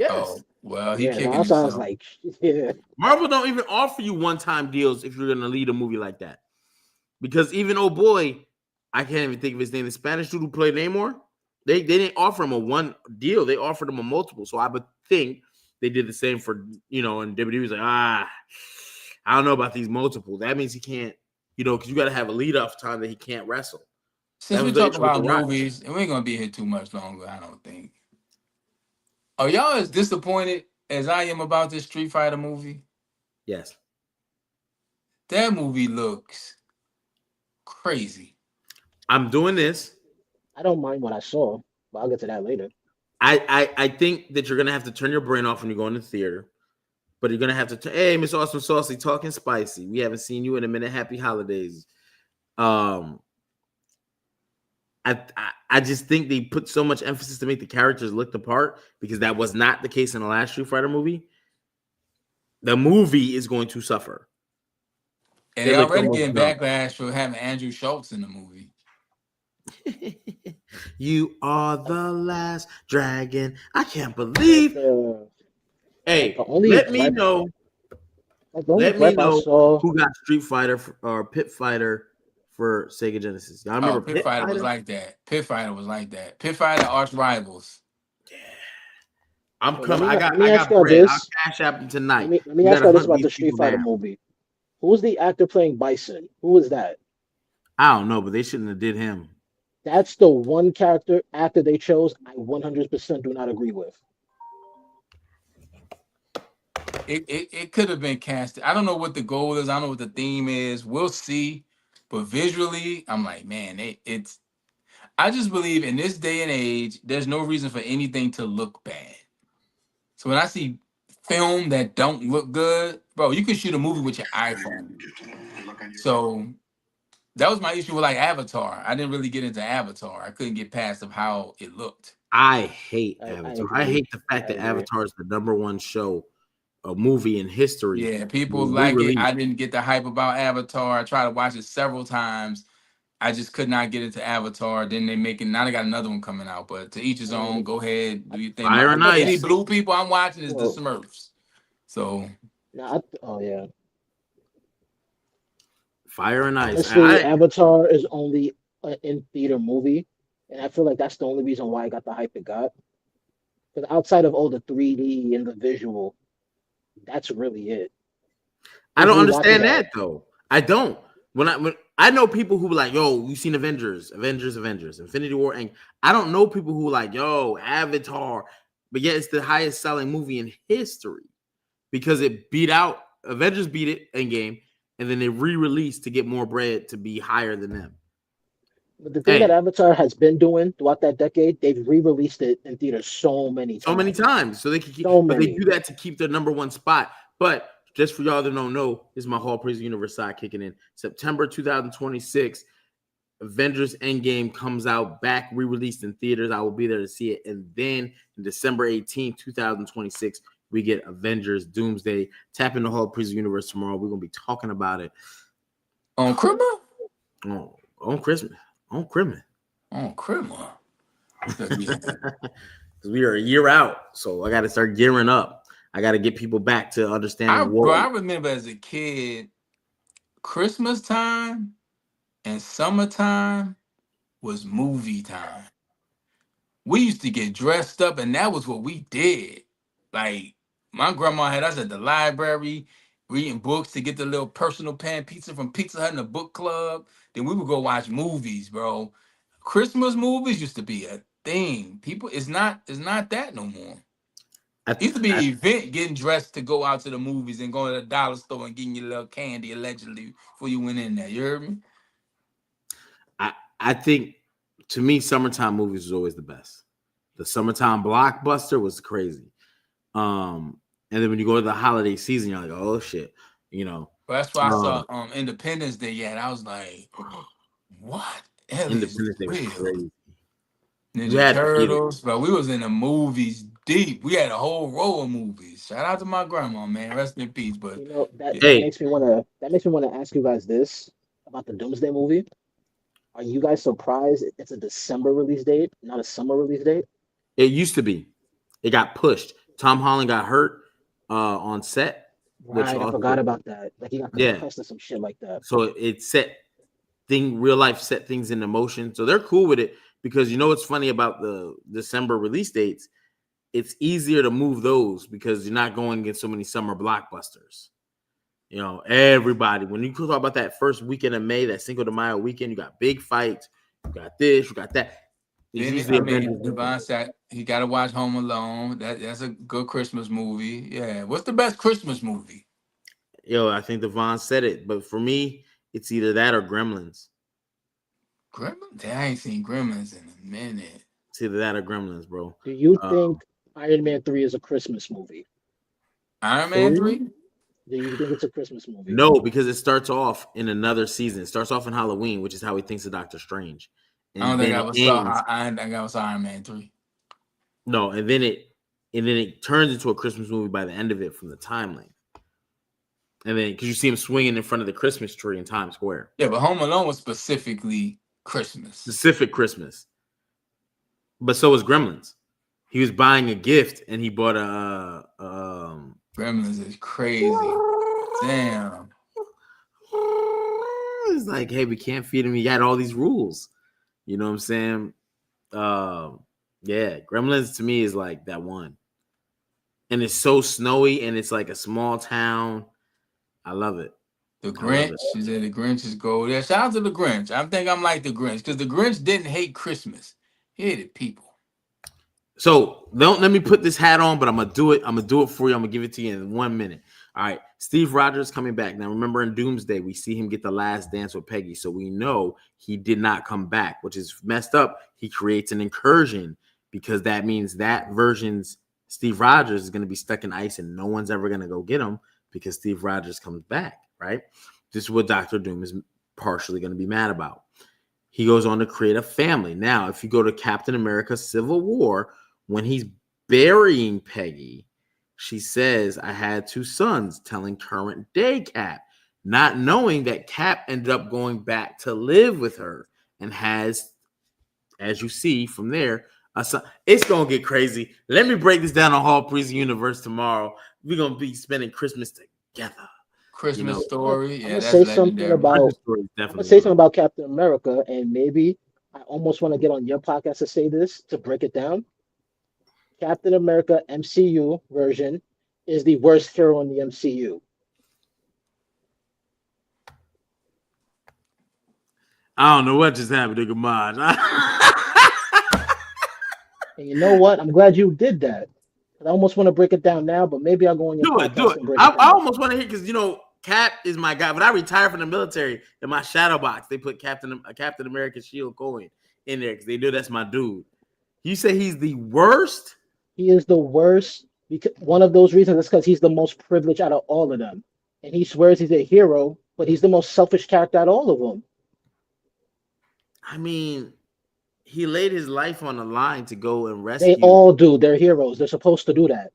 Oh, well, he Yeah, kicking that sounds himself. like yeah. Marvel don't even offer you one-time deals if you're gonna lead a movie like that. Because even oh boy, I can't even think of his name. The Spanish dude who played Namor, they didn't offer him a one deal. They offered him a multiple. So I would think they did the same for, and WWE was like, I don't know about these multiples. That means he can't, because you got to have a lead-off time that he can't wrestle. Since we talk about movies, and we ain't gonna be here too much longer, I don't think. Are y'all as disappointed as I am about this Street Fighter movie? Yes. That movie looks crazy. I'm doing this. I don't mind what I saw, but I'll get to that later. I think that you're gonna have to turn your brain off when you go in the theater, but you're gonna have to. Hey, Miss Awesome Saucy, talking spicy. We haven't seen you in a minute. Happy holidays. I just think they put so much emphasis to make the characters look the part because that was not the case in the last Street Fighter movie. The movie is going to suffer. And they're already getting backlash for having Andrew Schultz in the movie. You are the last dragon. I can't believe. Hey, let me know. Let me know who got Street Fighter or Pit Fighter for Sega Genesis. I remember Pit Fighter was like that. Pit Fighter was like that. Pit Fighter arch rivals. Yeah. I'm coming. I got bread. I'll cash app tonight. Let me ask you this about the Street Fighter movie. Who was the actor playing Bison? Who was that? I don't know, but they shouldn't have did him. That's the one actor they chose. I 100% do not agree with. It could have been casted. I don't know what the goal is. I don't know what the theme is. We'll see. But visually, I'm like, man, it's. I just believe in this day and age, there's no reason for anything to look bad. So when I see film that don't look good, bro, you can shoot a movie with your iPhone. So that was my issue with like Avatar. I didn't really get into Avatar. I couldn't get past of how it looked. I hate Avatar. I hate the fact that Avatar is the #1 show, a movie in history. Yeah, people like it. I didn't get the hype about Avatar. I tried to watch it several times. I just could not get into Avatar. Then now they got another one coming out. But to each his own. Go ahead, do you think? Fire and Ice. Any blue people I'm watching is the Smurfs. So. Fire and Ice. Honestly, Avatar is only an in-theater movie, and I feel like that's the only reason why I got the hype it got. Because outside of all the 3D and the visual, that's really it. I don't understand that though. I don't. When I know people who were like, yo, you seen Avengers, Infinity War, and I don't know people who like, yo, Avatar, but yet it's the highest selling movie in history because it beat out Avengers, beat it Endgame, and then they re-released to get more bread to be higher than them. But the thing that Avatar has been doing throughout that decade, they've re-released it in theaters so many times. So they can keep, but they do that to keep their #1 spot. But just for y'all that don't know, this is my Hall Praise Universe side kicking in. September 2026, Avengers Endgame comes out back re-released in theaters. I will be there to see it. And then December 18th, 2026, we get Avengers Doomsday. Tap into Hall Praise Universe tomorrow. We're going to be talking about it. On Christmas? On Christmas. On Christmas. On Christmas. We are a year out. So I got to start gearing up. I got to get people back to understanding war. I remember as a kid, Christmas time and summertime was movie time. We used to get dressed up, and that was what we did. Like, my grandma had us at the library reading books to get the little personal pan pizza from Pizza Hut in the book club. Then we would go watch movies, bro. Christmas movies used to be a thing. People, it's not that no more. It used to be an event getting dressed to go out to the movies and going to the dollar store and getting your little candy allegedly before you went in there. You heard me? I think, to me, summertime movies is always the best. The summertime blockbuster was crazy. And then when you go to the holiday season, you're like, oh shit, you know. Well, that's why I saw Independence Day. Yeah, and I was like, what? Independence Day was crazy. Ninja Turtles, but we was in the movies deep. We had a whole row of movies. Shout out to my grandma, man. Rest in peace. But you know that makes me wanna ask you guys this about the Doomsday movie. Are you guys surprised it's a December release date, not a summer release date? It used to be. It got pushed. Tom Holland got hurt on set. Right, I forgot about that. Like he got concussed or some shit like that. So it real life set things into motion. So they're cool with it because you know what's funny about the December release dates? It's easier to move those because you're not going against so many summer blockbusters. You know, everybody, when you talk about that first weekend of May, that Cinco de Mayo weekend, you got big fights, you got this, you got that. Devon said he got to watch Home Alone. That's a good Christmas movie. Yeah. What's the best Christmas movie? Yo, I think Devon said it, but for me, it's either that or Gremlins. Gremlins? I ain't seen Gremlins in a minute. It's either that or Gremlins, bro. Do you think Iron Man 3 is a Christmas movie? Iron Man 3? Do you think it's a Christmas movie? No, because it starts off in another season. It starts off in Halloween, which is how he thinks of Doctor Strange. And I don't think I was Iron Man 3. No, and then it turns into a Christmas movie by the end of it from the timeline. And then because you see him swinging in front of the Christmas tree in Times Square. Yeah, but Home Alone was specifically Christmas. Specific Christmas. But so was Gremlins. He was buying a gift and he bought a Gremlins is crazy. Damn. It's like, hey, we can't feed him. He got all these rules. You know what I'm saying? Yeah, Gremlins to me is like that one. And it's so snowy and it's like a small town. I love it. The Grinch, she said the Grinch is gold. Yeah, shout out to the Grinch. I think I'm like the Grinch because the Grinch didn't hate Christmas. He hated people. So don't let me put this hat on, but I'm gonna do it. I'm gonna do it for you. I'm gonna give it to you in 1 minute. All right, Steve Rogers coming back. Now remember in Doomsday, we see him get the last dance with Peggy. So we know he did not come back, which is messed up. He creates an incursion because that means that version's Steve Rogers is gonna be stuck in ice and no one's ever gonna go get him because Steve Rogers comes back, right? This is what Dr. Doom is partially gonna be mad about. He goes on to create a family. Now, if you go to Captain America Civil War, when he's burying Peggy, she says, I had 2 sons, telling current day Cap, not knowing that Cap ended up going back to live with her and has, as you see from there, a son. It's going to get crazy. Let me break this down on Hall Breezy Universe tomorrow. We're going to be spending Christmas together. Christmas story. I'm gonna say something about Captain America, and maybe I almost want to get on your podcast to say this, to break it down. Captain America MCU version is the worst hero in the MCU. I don't know what just happened to Gamad. And you know what? I'm glad you did that. I almost want to break it down now, but maybe I'll go on your podcast. Do it. I almost want to hear because Cap is my guy. When I retired from the military, in my shadow box, they put Captain America shield coin in there because they knew that's my dude. You say he's the worst? He is the worst. Because one of those reasons is because he's the most privileged out of all of them. And he swears he's a hero, but he's the most selfish character out of all of them. I mean, he laid his life on the line to go and rescue. They all do. They're heroes. They're supposed to do that.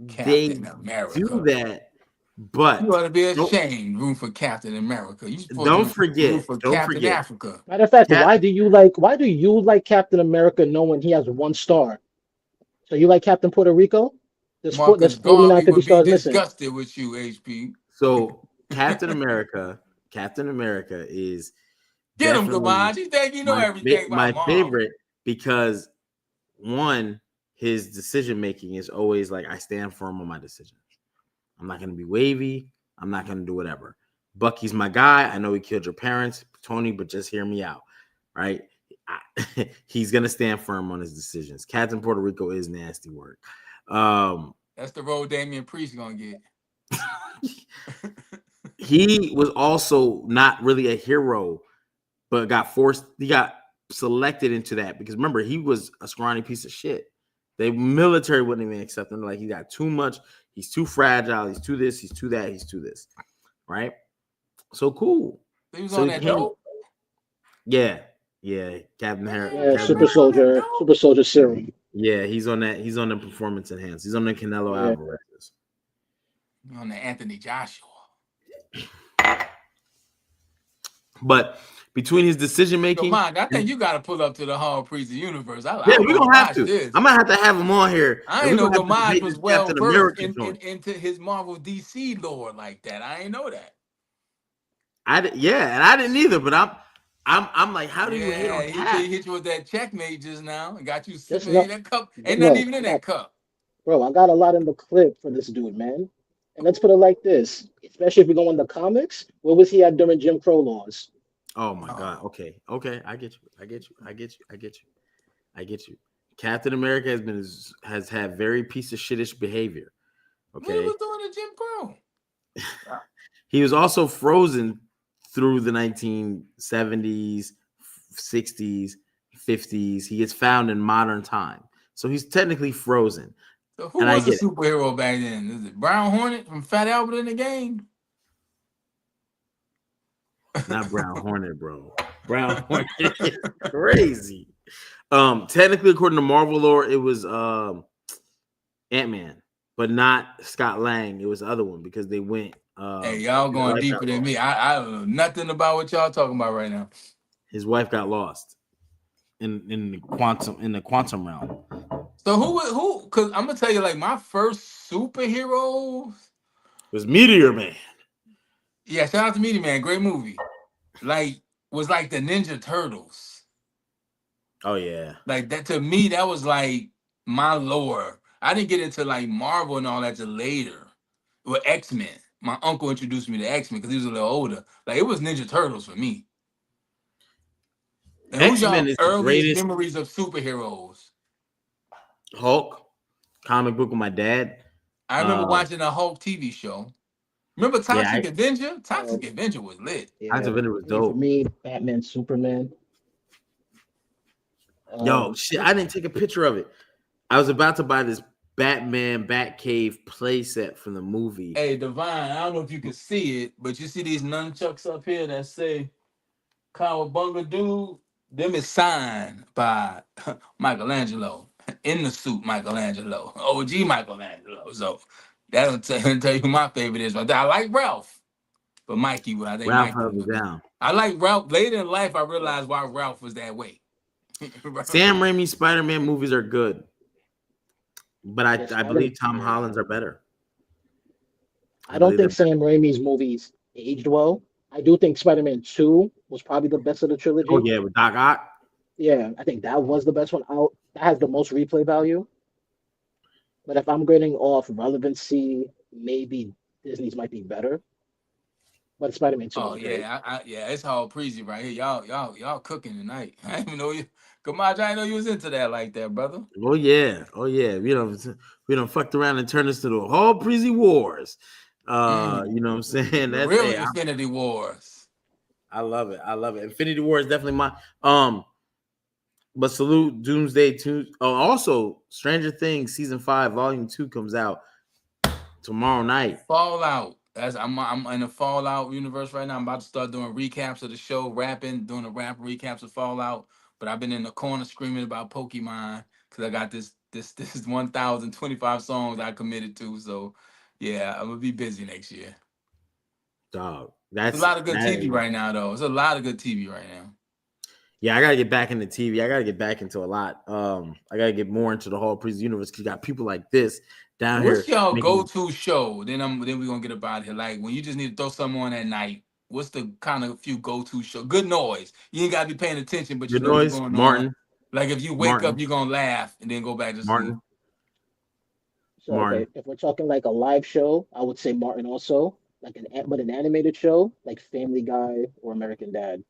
Captain America. Do that, but you ought to be ashamed. Room for Captain America. You don't forget. Room for Captain Africa. Matter of fact, why do you like Captain America knowing he has 1 star? So you like Captain Puerto Rico? There's 49 50 stars missing. Disgusted with you, HP. So Captain America is get him, Gamad. You think you know everything about my favorite because one, his decision making is always like I stand firm on my decisions. I'm not going to be wavy. I'm not going to do whatever. Bucky's my guy. I know he killed your parents, Tony, but just hear me out, right? He's going to stand firm on his decisions. Captain Puerto Rico is nasty work. That's the road Damian Priest going to get. He was also not really a hero, but got forced. He got selected into that because remember he was a scrawny piece of shit. The military wouldn't even accept him. Like he got too much. He's too fragile. He's too this. He's too that. He's too this. Right. So cool. He was on that dope. Yeah. Captain Harris. Yeah, Super Soldier Serum. Yeah, he's on that. He's on the performance enhanced. He's on the Canelo Alvarez. On the Anthony Joshua. But between his decision making, I think you got to pull up to the Hall Priest Universe. We're gonna have to. This. I might have to have him on here. I ain't know Gamaj was well versed into his Marvel DC lore like that. I ain't know that. And I didn't either. But I'm like, how do you hit on that? He hit you with that checkmate just now and got you sipping in that cup. Ain't nothing even in that cup. Bro, I got a lot in the clip for this dude, man. And let's put it like this, especially if we go in the comics, where was he at during Jim Crow laws? Oh my God. Okay. I get you. Captain America has had very piece of shittish behavior. Okay. What was doing to Jim Crow? He was also frozen through the 1970s, 60s, 50s. He gets found in modern time. So he's technically frozen. So who was the superhero back then? Is it Brown Hornet from Fat Albert in the Game? Not Brown Hornet, bro. Brown Hornet is crazy. Technically, according to Marvel lore, it was Ant-Man, but not Scott Lang. It was the other one because they went. Hey, y'all going deeper than me. I don't know nothing about what y'all talking about right now. His wife got lost in the quantum realm. So who? Because I'm gonna tell you, like my first superhero was Meteor Man. Yeah, shout out to Meteor Man, great movie. Was like the Ninja Turtles. Oh yeah. Like that to me, that was like my lore. I didn't get into like Marvel and all that till later. With X-Men. My uncle introduced me to X-Men because he was a little older. Like it was Ninja Turtles for me. And X-Men is the earliest memories of superheroes. Hulk, comic book with my dad. I remember watching a Hulk TV show. Remember Toxic Avenger? Toxic Avenger was lit. Yeah, Toxic Avenger was dope. For me, Batman, Superman. Yo, shit! I didn't take a picture of it. I was about to buy this Batman Batcave playset from the movie. Hey, Divine, I don't know if you can see it, but you see these nunchucks up here that say Cowabunga Dude? Them is signed by Michelangelo. In the suit, Michelangelo. OG Michelangelo. So that'll tell you who my favorite is. But I like Ralph. But Mikey, I think Ralph held it down. I like Ralph. Later in life, I realized why Ralph was that way. Sam Raimi Spider-Man movies are good. But I believe Tom Holland's are better. I don't think Sam Raimi's movies aged well. I do think Spider-Man 2 was probably the best of the trilogy. Oh, yeah, with Doc Ock. Yeah, I think that was the best one out. That has the most replay value. But if I'm grading off relevancy, maybe Disney's might be better. But Spider-Man 2. Oh yeah, it's all Preezy right here. Y'all cooking tonight. I didn't even know you. Gamaj, I didn't know you was into that like that, brother. Oh yeah. We don't fucked around and turned this to the whole Preezy Wars. You know what I'm saying? That's real Infinity Wars. I love it. Infinity War is definitely my but salute Doomsday 2. Oh, also Stranger Things season 5 volume 2 comes out tomorrow night. Fallout. I'm in the Fallout universe right now. I'm about to start doing recaps of the show, doing the rap recaps of Fallout. But I've been in the corner screaming about Pokemon because I got this 1,025 songs I committed to. So yeah, I'm gonna be busy next year. Dog, that's a lot of good TV right now, though. It's a lot of good TV right now. Yeah, I gotta get back into TV. I gotta get back into a lot. I gotta get more into the whole Preezy universe because you got people like this down here. What's y'all go-to show? Then we're gonna get about here. Like when you just need to throw something on at night. What's the kind of few go-to show? Good noise. You ain't gotta be paying attention, but you know what's going on. Like if you wake up, you're gonna laugh and then go back to sleep. So okay, if we're talking like a live show, I would say Martin also. Like an animated show, like Family Guy or American Dad.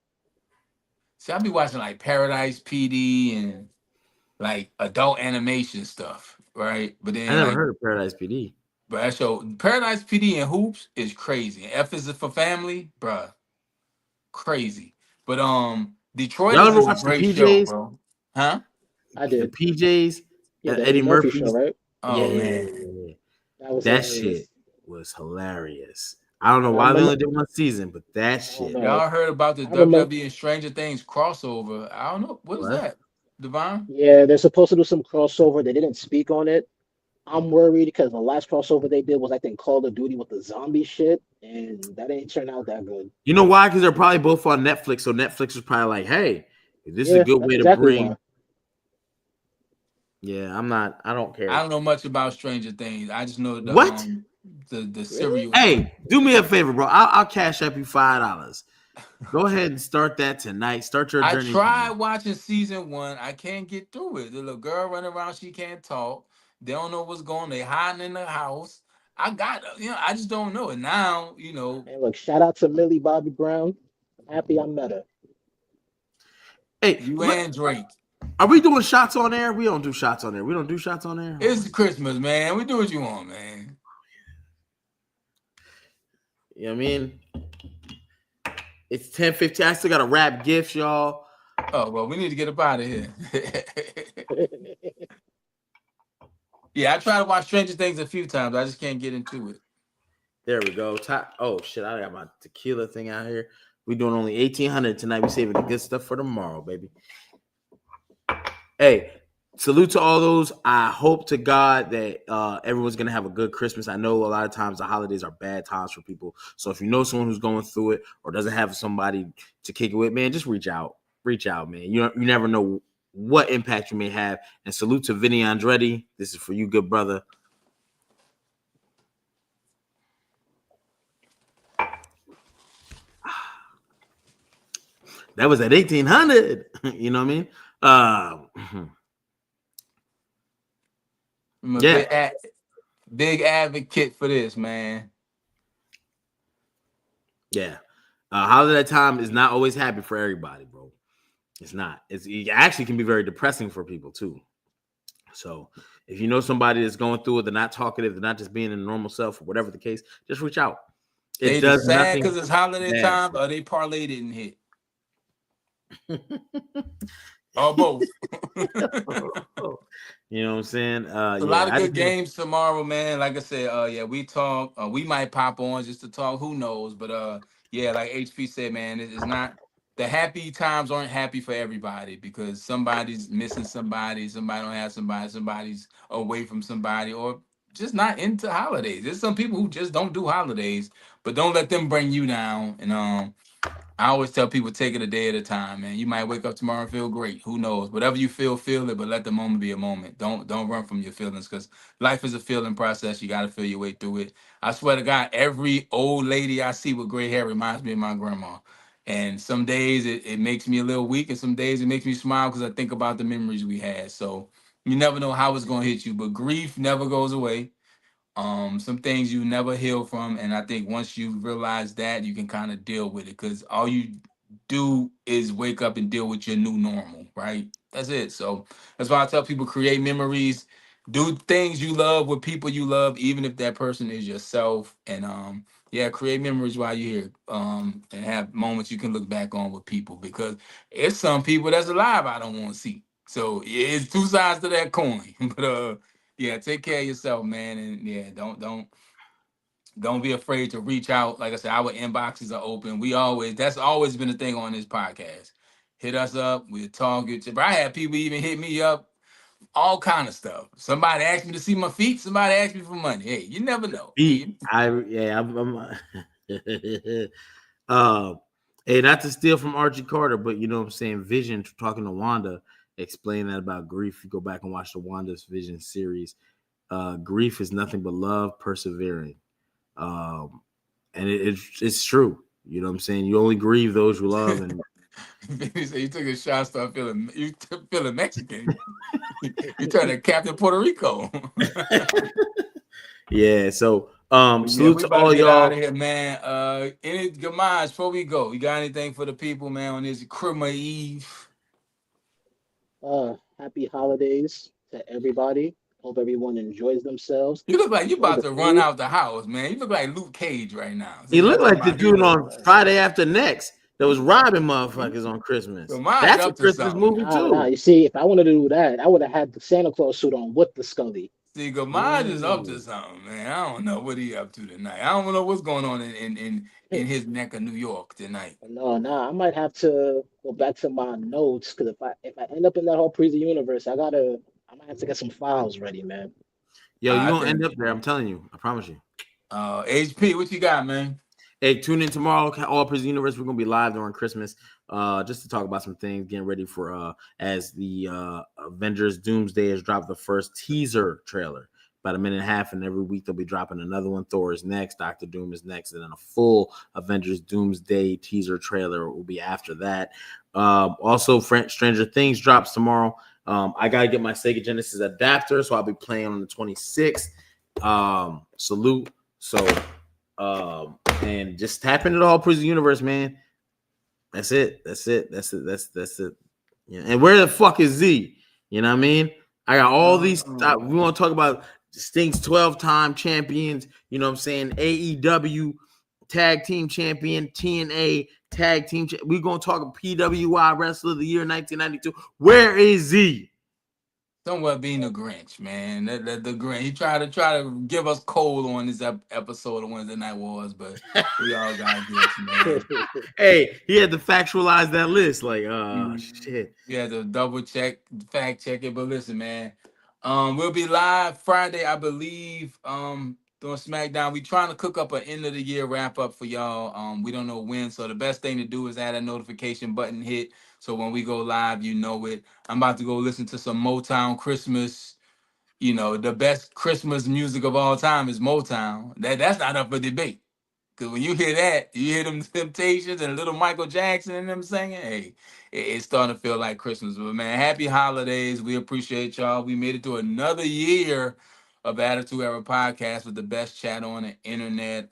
See, I'll be watching like Paradise PD and like adult animation stuff, right? But then I never heard of Paradise PD. But that show, Paradise PD and Hoops is crazy. F is for family, bruh. Crazy. But Detroit Y'all is ever just a watch the great show, PJs? bro. Huh? I The did. PJs, Yeah, the Eddie Eddie Murphy show, Murphy's. right? Oh Yeah, man. That was that hilarious. shit was hilarious. I don't know And I why they remember, only did one season, but that I don't shit. know. Y'all heard about the I remember, WWE and Stranger Things crossover? I don't know. What is What? that? Divine? yeah, they're supposed to do some crossover. They didn't speak on it. I'm worried because the last crossover they did was, I think, Call of Duty with the zombie shit, and that ain't turned out that good. You know why? Because they're probably both on Netflix. So Netflix was probably like, "Hey, this is a Yeah, good that's way to exactly why. bring." Yeah, I'm not. I don't I care. don't know much about Stranger Things. I just know What? the Really? serial. Hey, do me a favor, bro. I'll cash up you $5. Go ahead and start that tonight. Start your I journey tried tonight. watching season 1. I can't get through it. The little girl running around, she can't talk. They don't know what's going on. They hiding in the house. I just don't know. And now, And look, shout out to Millie Bobby Brown. I'm happy I met her. Hey, you and Drake. are we doing shots on air? We don't do shots on air. We don't do shots on air. It's Christmas, man. We do what you want, man. You know what I mean? It's 10:15. I still got to wrap gifts, y'all. Oh, well, we need to get up out of here. Yeah, I tried to watch Stranger Things a few times. I just can't get into it. There we go. Oh shit! I got my tequila thing out here. We doing only 1,800 tonight. We saving the good stuff for tomorrow, baby. Hey, salute to all those. I hope to God that everyone's gonna have a good Christmas. I know a lot of times the holidays are bad times for people. So if you know someone who's going through it or doesn't have somebody to kick it with, man, just reach out. Reach out, man. You never know what impact you may have. And salute to Vinny Andretti. This is for you, good brother. That was at 1,800. You know what I mean? I'm a big advocate for this, man. Yeah. Holiday time is not always happy for everybody, bro. It's not. It actually can be very depressing for people too. So if you know somebody that's going through it, they're not talkative, they're not just being a normal self or whatever the case, just reach out. It does sad because it's holiday time, or they parlay didn't hit. Or both. You know what I'm saying? A lot of good games tomorrow, man. Like I said, we talk. We might pop on just to talk. Who knows? But like HP said, man, it's not. The happy times aren't happy for everybody because somebody's missing somebody don't have somebody's away from somebody, or just not into holidays. There's some people who just don't do holidays, but don't let them bring you down. And I always tell people, take it a day at a time, man. You might wake up tomorrow and feel great. Who knows? Whatever you feel it, but let the moment be a moment. Don't run from your feelings, because life is a feeling process. You got to feel your way through it. I swear to God, every old lady I see with gray hair reminds me of my grandma. And some days it makes me a little weak, and some days it makes me smile because I think about the memories we had. So you never know how it's going to hit you, but grief never goes away. Some things you never heal from, and I think once you realize that, you can kind of deal with it, because all you do is wake up and deal with your new normal, right? That's it. So that's why I tell people, create memories, do things you love with people you love, even if that person is yourself. And create memories while you're here, and have moments you can look back on with people, because it's some people that's alive I don't want to see. So it's two sides to that coin. But take care of yourself, man, and don't be afraid to reach out. Like I said, our inboxes are open. That's always been a thing on this podcast. Hit us up, we'll talk. But I had people even hit me up, all kind of stuff. Somebody asked me to see my feet. Somebody asked me for money. Hey, you never know. Hey, not to steal from Archie Carter, but you know what I'm saying, Vision talking to Wanda, explain that about grief. You go back and watch the Wanda's Vision series. Grief is nothing but love persevering. And it's true. You know what I'm saying? You only grieve those you love. And you took a shot, start feeling Mexican. You turned to Captain Puerto Rico. Yeah, so salute to all y'all out of here, man. Any Gamage before we go? You got anything for the people, man, on this Christmas Eve? Happy holidays to everybody. Hope everyone enjoys themselves. You look like you about to run out the house, man. You look like Luke Cage right now. He looked like the dude on Friday After Next. that was robbing motherfuckers on Christmas. So That's a Christmas movie too. Nah, you see, if I wanted to do that, I would have had the Santa Claus suit on with the Scully. See, Gamaj is up to something, man. I don't know what he up to tonight. I don't know what's going on in his neck of New York tonight. No, I might have to go back to my notes because if I end up in that whole Prison universe, I might have to get some files ready, man. Yo, you gonna end up there? I'm telling you. I promise you. HP, what you got, man? Hey, tune in tomorrow. All Prison Universe. We're gonna be live during Christmas, just to talk about some things, getting ready for as the Avengers Doomsday has dropped the first teaser trailer, about a minute and a half, and every week they'll be dropping another one. Thor is next, Doctor Doom is next, and then a full Avengers Doomsday teaser trailer will be after that. Also, Stranger Things drops tomorrow. I gotta get my Sega Genesis adapter, so I'll be playing on the 26th. Salute. So. And just tap into the All Prison Universe, man. That's it. Yeah. And where the fuck is Z? You know what I mean? I got all these. We want to talk about Sting's 12-time champions. You know what I'm saying? AEW tag team champion, TNA tag team. We're gonna talk PWI Wrestler of the Year 1992. Where is Z? Somewhere being a Grinch, man. The Grinch. He tried to give us cold on this episode of Wednesday Night Wars, but we all got this, man. Hey, he had to factualize that list. Like, shit. He had to double check, fact check it. But listen, man. We'll be live Friday, I believe. Doing SmackDown. We trying to cook up an end of the year wrap up for y'all. We don't know when, so the best thing to do is add a notification button hit. So when we go live, you know it. I'm about to go listen to some Motown Christmas. You know, the best Christmas music of all time is Motown. That's not up for debate. Because when you hear that, you hear them Temptations and little Michael Jackson and them singing, hey, it's starting to feel like Christmas. But, man, happy holidays. We appreciate y'all. We made it to another year of Attitude Era Podcast with the best chat on the internet.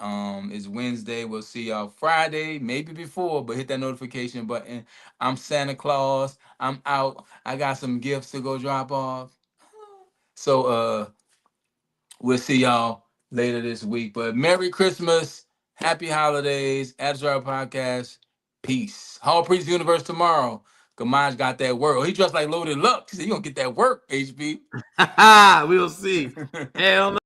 It's Wednesday. We'll see y'all Friday, maybe before, but hit that notification button. I'm Santa Claus. I'm out. I got some gifts to go drop off. So we'll see y'all later this week. But Merry Christmas, Happy Holidays, Attitude Era Podcast. Peace. Hall Priest Universe tomorrow. Gamaj got that work. Oh, he dressed like Loaded Lux. He said, you gonna get that work, HB. We'll see. Hell no.